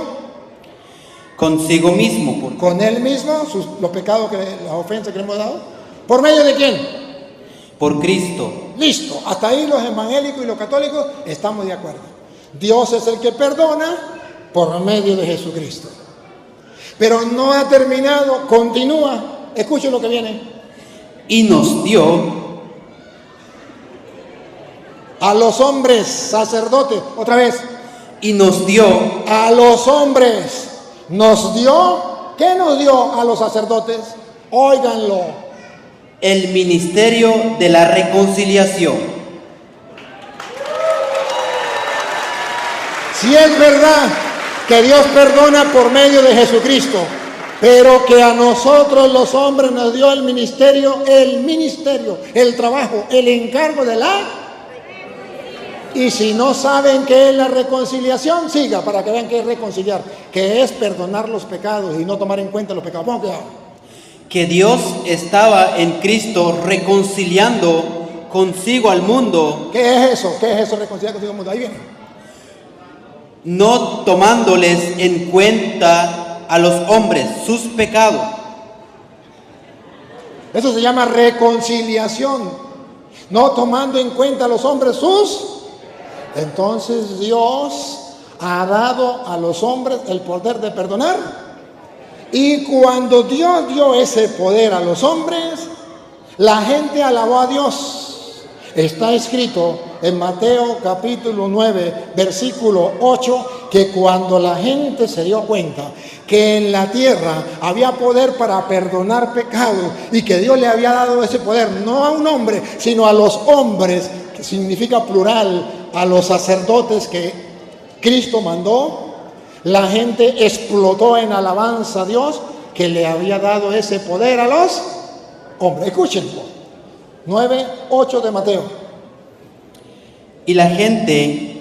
consigo mismo. Con Él mismo, los pecados, las ofensas que le hemos dado. ¿Por medio de quién? Por Cristo. Listo. Hasta ahí los evangélicos y los católicos estamos de acuerdo. Dios es el que perdona por medio de Jesucristo. Pero no ha terminado, continúa. Escuchen lo que viene. Y nos dio a los hombres sacerdotes, otra vez. Y nos dio a los hombres. Nos dio, ¿qué nos dio a los sacerdotes? Óiganlo. El ministerio de la reconciliación. Si es verdad que Dios perdona por medio de Jesucristo, pero que a nosotros los hombres nos dio el ministerio, el trabajo, el encargo de la... Y si no saben qué es la reconciliación, siga para que vean qué es reconciliar, que es perdonar los pecados y no tomar en cuenta los pecados. Vamos a quedar. Que Dios estaba en Cristo reconciliando consigo al mundo. ¿Qué es eso? ¿Qué es eso, reconciliar consigo al mundo? Ahí viene. No tomándoles en cuenta a los hombres sus pecados. Eso se llama reconciliación. No tomando en cuenta a los hombres sus... Entonces Dios ha dado a los hombres el poder de perdonar. Y cuando Dios dio ese poder a los hombres, la gente alabó a Dios. Está escrito en Mateo capítulo 9, versículo 8, que cuando la gente se dio cuenta que en la tierra había poder para perdonar pecados y que Dios le había dado ese poder, no a un hombre, sino a los hombres, que significa plural, a los sacerdotes que Cristo mandó, la gente explotó en alabanza a Dios, que le había dado ese poder a los hombres. Escúchenlo. 9:8 de Mateo. Y la gente,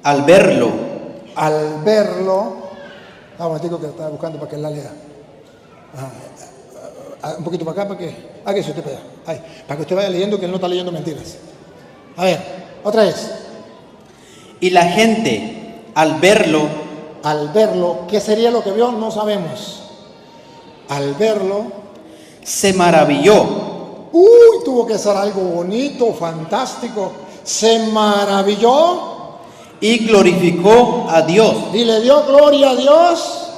al verlo, un momentico que estaba buscando para que la lea. Un poquito para acá para que haga eso usted peda. Ahí, para que usted vaya leyendo, que él no está leyendo mentiras. A ver, otra vez. Y la gente, al verlo, ¿qué sería lo que vio? No sabemos. Al verlo, se maravilló. Tuvo que ser algo bonito, fantástico. Se maravilló y glorificó a Dios. Y le dio gloria a Dios.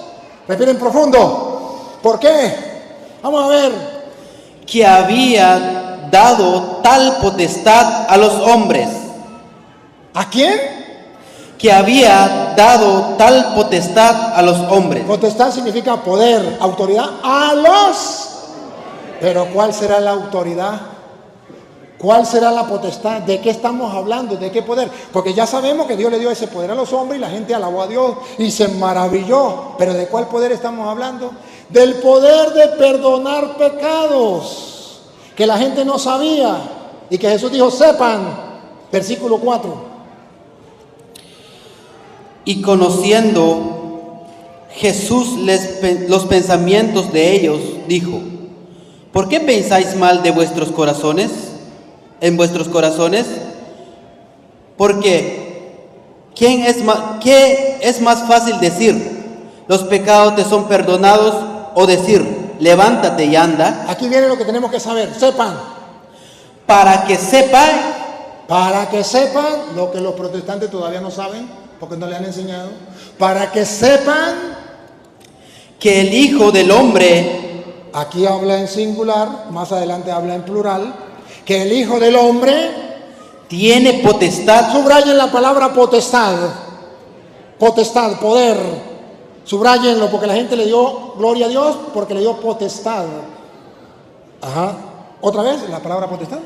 Respiren profundo. ¿Por qué? Vamos a ver. Que había dado tal potestad a los hombres. ¿A quién? Que había dado tal potestad a los hombres. Potestad significa poder, autoridad a los. Pero ¿cuál será la autoridad? ¿Cuál será la potestad? ¿De qué estamos hablando? ¿De qué poder? Porque ya sabemos que Dios le dio ese poder a los hombres y la gente alabó a Dios y se maravilló. Pero ¿de cuál poder estamos hablando? Del poder de perdonar pecados, que la gente no sabía y que Jesús dijo, sepan. Versículo 4. Y conociendo Jesús los pensamientos de ellos, dijo, ¿por qué pensáis mal de vuestros corazones? En vuestros corazones, porque ¿qué es más fácil decir? Los pecados te son perdonados, o decir, levántate y anda. Aquí viene lo que tenemos que saber, sepan. Para que sepan lo que los protestantes todavía no saben, porque no le han enseñado. Para que sepan que el Hijo del Hombre, aquí habla en singular, más adelante habla en plural, que el Hijo del Hombre tiene potestad. Subrayen la palabra potestad. Potestad, poder. Subrayenlo porque la gente le dio gloria a Dios porque le dio potestad. Ajá. ¿Otra vez la palabra potestad?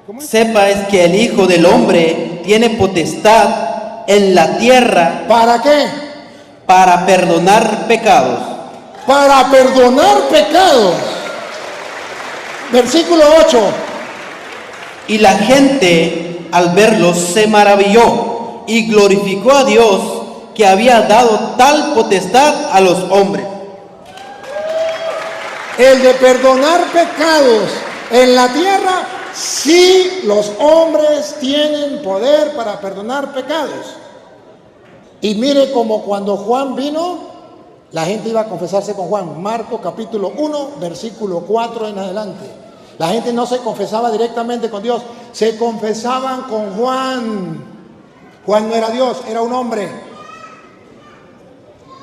¿Cómo es? Sepa es que el Hijo del Hombre tiene potestad en la tierra. ¿Para qué? Para perdonar pecados. Para perdonar pecados. Versículo 8. Y la gente al verlo se maravilló y glorificó a Dios que había dado tal potestad a los hombres. El de perdonar pecados en la tierra, sí, los hombres tienen poder para perdonar pecados. Y mire como cuando Juan vino, la gente iba a confesarse con Juan. Marcos capítulo 1, versículo 4 en adelante. La gente no se confesaba directamente con Dios, se confesaban con Juan. Juan no era Dios, era un hombre.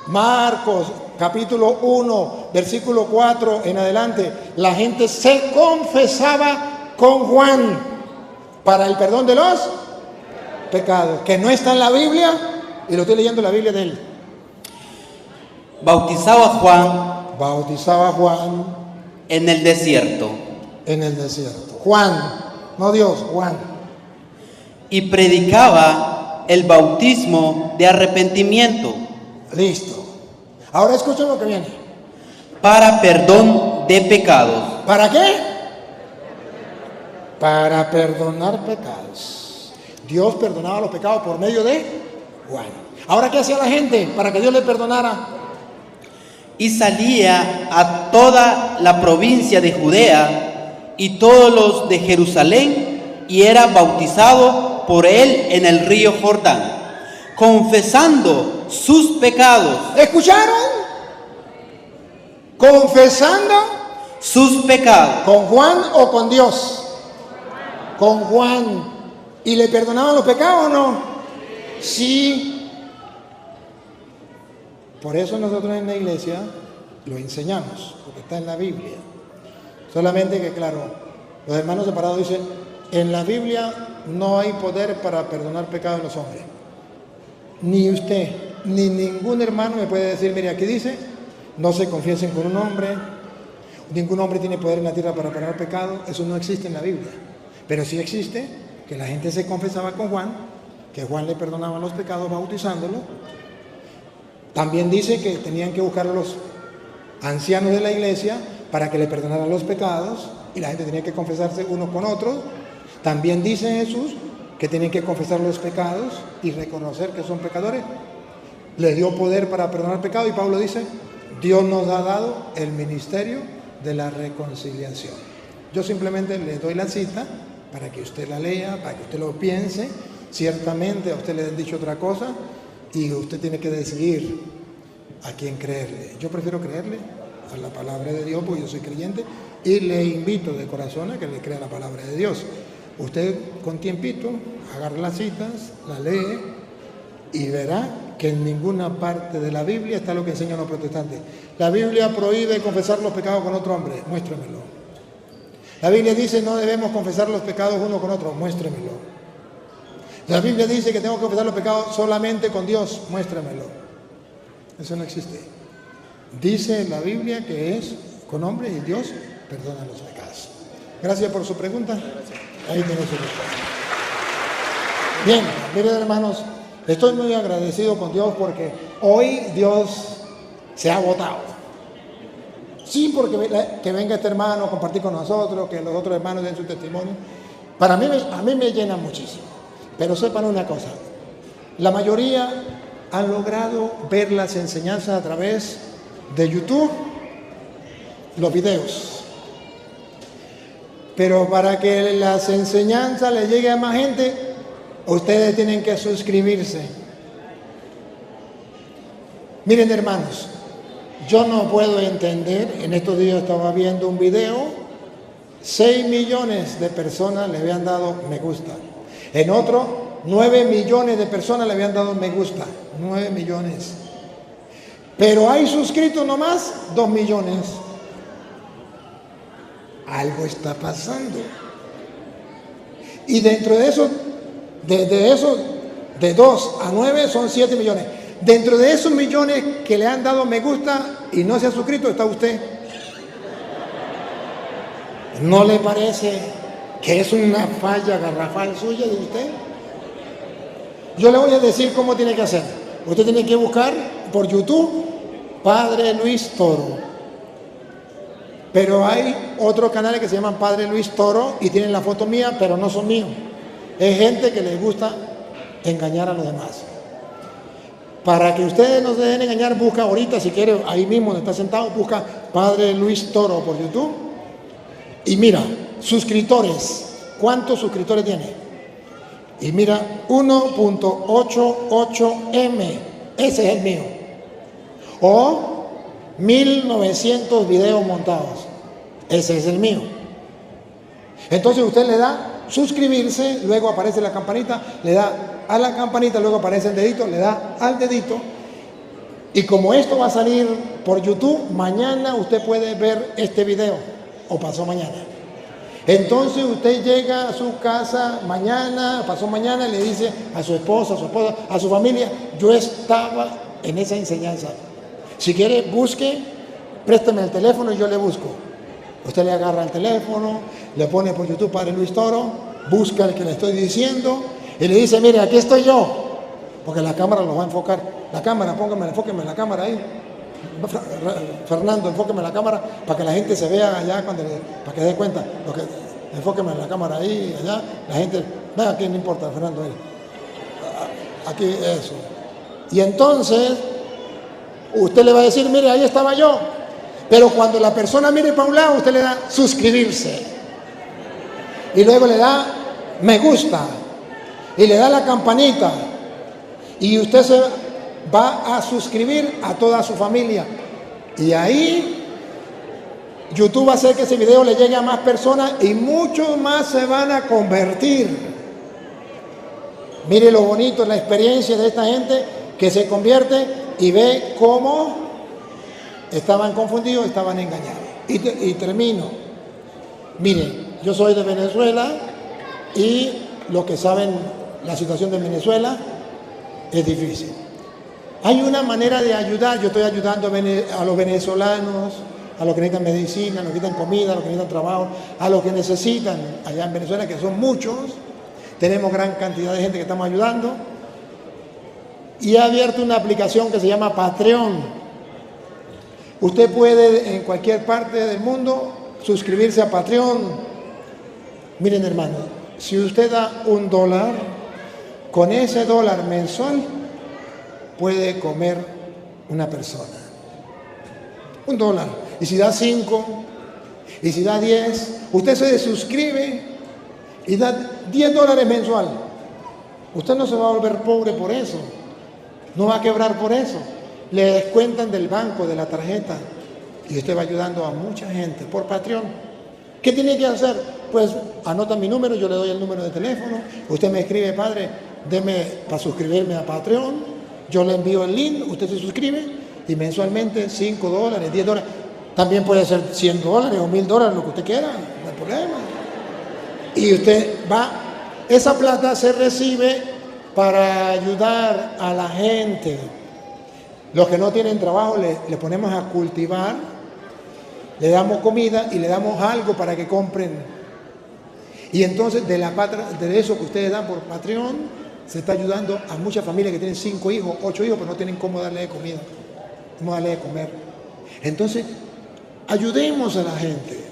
Marcos capítulo 1, versículo 4 en adelante. La gente se confesaba con Juan para el perdón de los pecados, que no está en la Biblia, y lo estoy leyendo en la Biblia de él. Bautizaba Juan en el desierto. En el desierto. Juan, no Dios, Juan. Y predicaba el bautismo de arrepentimiento. Listo. Ahora escuchen lo que viene. Para perdón de pecados. ¿Para qué? Para perdonar pecados. Dios perdonaba los pecados por medio de Juan. Ahora, ¿qué hacía la gente para que Dios le perdonara? Y salía a toda la provincia de Judea y todos los de Jerusalén, y era bautizado por él en el río Jordán, confesando sus pecados. ¿Escucharon? Confesando sus pecados. ¿Con Juan o con Dios? Con Juan. ¿Y le perdonaban los pecados o no? Sí. Por eso nosotros en la iglesia lo enseñamos, porque está en la Biblia. Solamente que, claro, los hermanos separados dicen, en la Biblia no hay poder para perdonar pecados de los hombres. Ni usted, ni ningún hermano me puede decir, mire, aquí dice, no se confiesen con un hombre, ningún hombre tiene poder en la tierra para perdonar pecados. Eso no existe en la Biblia. Pero sí existe que la gente se confesaba con Juan, que Juan le perdonaba los pecados bautizándolo. También dice que tenían que buscar a los ancianos de la iglesia para que le perdonaran los pecados y la gente tenía que confesarse unos con otros. También dice Jesús que tienen que confesar los pecados y reconocer que son pecadores. Le dio poder para perdonar pecado y Pablo dice, Dios nos ha dado el ministerio de la reconciliación. Yo simplemente le doy la cita para que usted la lea, para que usted lo piense. Ciertamente a usted le han dicho otra cosa y usted tiene que decidir a quién creerle. Yo prefiero creerle a la palabra de Dios porque yo soy creyente y le invito de corazón a que le crea la palabra de Dios. Usted con tiempito agarra las citas, la lee y verá que en ninguna parte de la Biblia está lo que enseñan los protestantes. La Biblia prohíbe confesar los pecados con otro hombre, muéstremelo. La Biblia dice no debemos confesar los pecados uno con otro, muéstremelo. La Biblia dice que tengo que confesar los pecados solamente con Dios, muéstremelo. Eso no existe. Dice la Biblia que es con hombre y Dios perdona los pecados. Gracias por su pregunta. Ahí tiene su respuesta. Bien, miren hermanos, estoy muy agradecido con Dios porque hoy Dios se ha agotado. Sí, porque que venga este hermano a compartir con nosotros, que los otros hermanos den su testimonio. Para mí, a mí me llena muchísimo. Pero sepan una cosa, la mayoría han logrado ver las enseñanzas a través de YouTube, los videos. Pero para que las enseñanzas le lleguen a más gente, ustedes tienen que suscribirse. Miren hermanos, yo no puedo entender, en estos días estaba viendo un video, 6 millones de personas le habían dado me gusta. En otro, 9 millones de personas le habían dado me gusta. 9 millones. Pero hay suscritos nomás 2 millones. Algo está pasando. Y dentro de eso, de 2 a 9 son 7 millones. Dentro de esos millones que le han dado me gusta y no se ha suscrito, está usted. ¿No le parece que es una falla garrafal suya de usted? Yo le voy a decir cómo tiene que hacer. Usted tiene que buscar por YouTube Padre Luis Toro. Pero hay otros canales que se llaman Padre Luis Toro y tienen la foto mía, pero no son míos. Es gente que les gusta engañar a los demás. Para que ustedes no se dejen engañar, busca ahorita, si quiere, ahí mismo donde está sentado, busca Padre Luis Toro por YouTube. Y mira, suscriptores. ¿Cuántos suscriptores tiene? Y mira, 1.88M. Ese es el mío. O 1900 videos montados. Ese es el mío. Entonces usted le da suscribirse, luego aparece la campanita, le da a la campanita, luego aparece el dedito, le da al dedito. Y como esto va a salir por YouTube, mañana usted puede ver este video. O pasó mañana. Entonces usted llega a su casa mañana, pasó mañana, y le dice a su esposa, a su familia, yo estaba en esa enseñanza. Si quiere, busque, préstame el teléfono y yo le busco. Usted le agarra el teléfono, le pone por YouTube Padre Luis Toro, busca el que le estoy diciendo y le dice, mire, aquí estoy yo, porque la cámara lo va a enfocar. La cámara, enfóqueme la cámara ahí. Fernando, enfóqueme la cámara para que la gente se vea allá, para que dé cuenta. Enfóqueme la cámara ahí, allá. La gente, vea aquí, no importa, Fernando. Aquí, eso. Y entonces, usted le va a decir, mire, ahí estaba yo. Pero cuando la persona mire para un lado, usted le da suscribirse. Y luego le da me gusta. Y le da la campanita. Y usted se va a suscribir a toda su familia. Y ahí YouTube va a hacer que ese video le llegue a más personas y muchos más se van a convertir. Mire lo bonito, la experiencia de esta gente que se convierte y ve cómo estaban confundidos, estaban engañados. Y termino. Miren, yo soy de Venezuela y los que saben la situación de Venezuela es difícil. Hay una manera de ayudar. Yo estoy ayudando a los venezolanos, a los que necesitan medicina, a los que necesitan comida, a los que necesitan trabajo, a los que necesitan allá en Venezuela, que son muchos. Tenemos gran cantidad de gente que estamos ayudando. y ha abierto una aplicación que se llama Patreon. Usted puede en cualquier parte del mundo suscribirse a Patreon. Miren, hermano, si usted da $1, con ese $1 mensual puede comer una persona. $1. Y si da 5, y si da 10, usted se suscribe y da $10 mensual. Usted no se va a volver pobre por eso. No va a quebrar por eso. Le descuentan del banco, de la tarjeta, y usted va ayudando a mucha gente por Patreon. ¿Qué tiene que hacer? Pues anota mi número, yo le doy el número de teléfono, usted me escribe, padre, deme para suscribirme a Patreon, yo le envío el link, usted se suscribe y mensualmente $5, $10, también puede ser $100 o $1000, lo que usted quiera, no hay problema. Y usted va, esa plata se recibe para ayudar a la gente. Los que no tienen trabajo le ponemos a cultivar, le damos comida y le damos algo para que compren. Y entonces de eso que ustedes dan por Patreon, se está ayudando a muchas familias que tienen 5 hijos, 8 hijos, pero no tienen cómo darle de comida, cómo darle de comer. Entonces, ayudemos a la gente.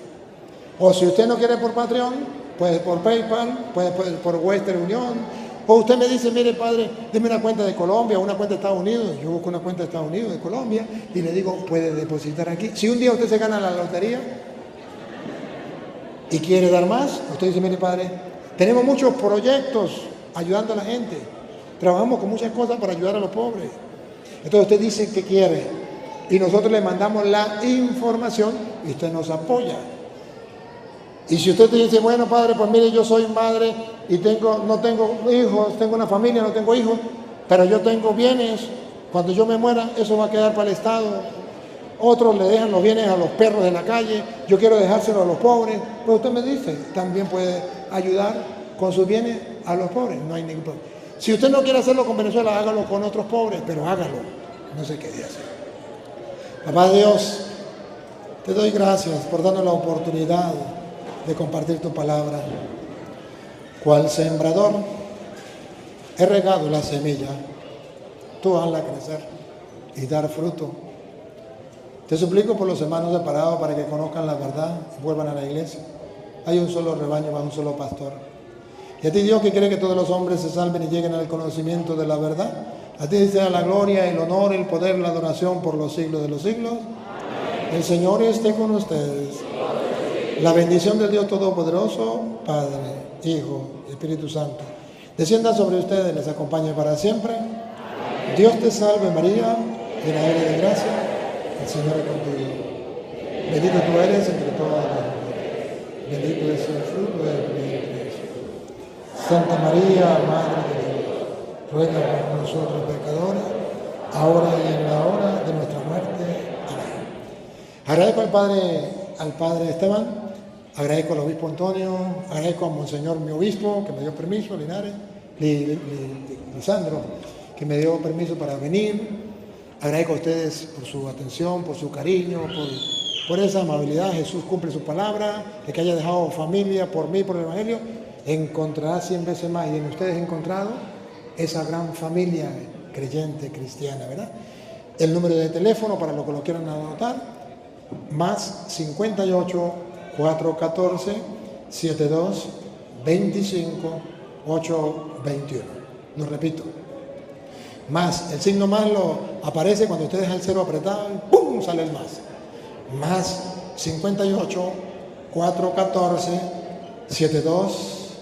O si usted no quiere por Patreon, puede por PayPal, puede por Western Union. O usted me dice, mire padre, deme una cuenta de Colombia o una cuenta de Estados Unidos. Yo busco una cuenta de Estados Unidos, de Colombia, y le digo, puede depositar aquí. Si un día usted se gana la lotería y quiere dar más, usted dice, mire padre, tenemos muchos proyectos ayudando a la gente. Trabajamos con muchas cosas para ayudar a los pobres. Entonces usted dice que quiere y nosotros le mandamos la información y usted nos apoya. Y si usted te dice, bueno padre, pues mire, yo soy madre y no tengo hijos, tengo una familia, no tengo hijos, pero yo tengo bienes, cuando yo me muera eso va a quedar para el Estado. Otros le dejan los bienes a los perros de la calle, yo quiero dejárselo a los pobres. Pues usted me dice, también puede ayudar con sus bienes a los pobres, no hay ningún problema. Si usted no quiere hacerlo con Venezuela, hágalo con otros pobres, pero hágalo, no se quede así. Papá Dios, te doy gracias por darnos la oportunidad de compartir tu palabra. Cual sembrador, he regado la semilla, tú hazla crecer y dar fruto. Te suplico por los hermanos separados para que conozcan la verdad y vuelvan a la iglesia. Hay un solo rebaño, va un solo pastor. Y a ti, Dios, que quiere que todos los hombres se salven y lleguen al conocimiento de la verdad. A ti sea la gloria, el honor, el poder, la adoración por los siglos de los siglos. Amén. El Señor esté con ustedes. La bendición del Dios Todopoderoso, Padre, Hijo y Espíritu Santo, descienda sobre ustedes, les acompañe para siempre. Amén. Dios te salve María, llena eres de gracia, el Señor es contigo. Bendita tú eres entre todas las mujeres, bendito es el fruto de tu vientre Jesús. Santa María, Madre de Dios, ruega por nosotros pecadores, ahora y en la hora de nuestra muerte. Amén. Agradezco al Padre Esteban, agradezco al Obispo Antonio, agradezco a Monseñor mi Obispo, que me dio permiso, Lisandro, que me dio permiso para venir. Agradezco a ustedes por su atención, por su cariño, por esa amabilidad. Jesús cumple su palabra, el que haya dejado familia por mí, por el Evangelio, encontrará 100 veces más. Y en ustedes he encontrado esa gran familia creyente, cristiana, ¿verdad? El número de teléfono para los que lo quieran anotar, más 58 414 72 25 821. Lo repito. Más, el signo más lo aparece cuando usted deja el cero apretado y ¡pum! Sale el más. Más 58 414 72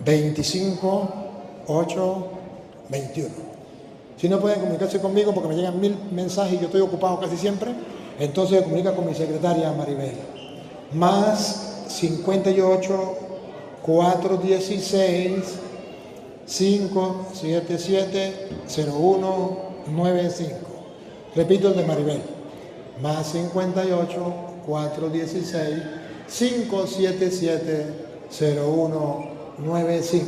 25 8 21. Si no pueden comunicarse conmigo porque me llegan 1000 mensajes y yo estoy ocupado casi siempre, entonces se comunica con mi secretaria Maribel. Más 58 416 577 0195. Repito el de Maribel. Más 58 416 577 0195.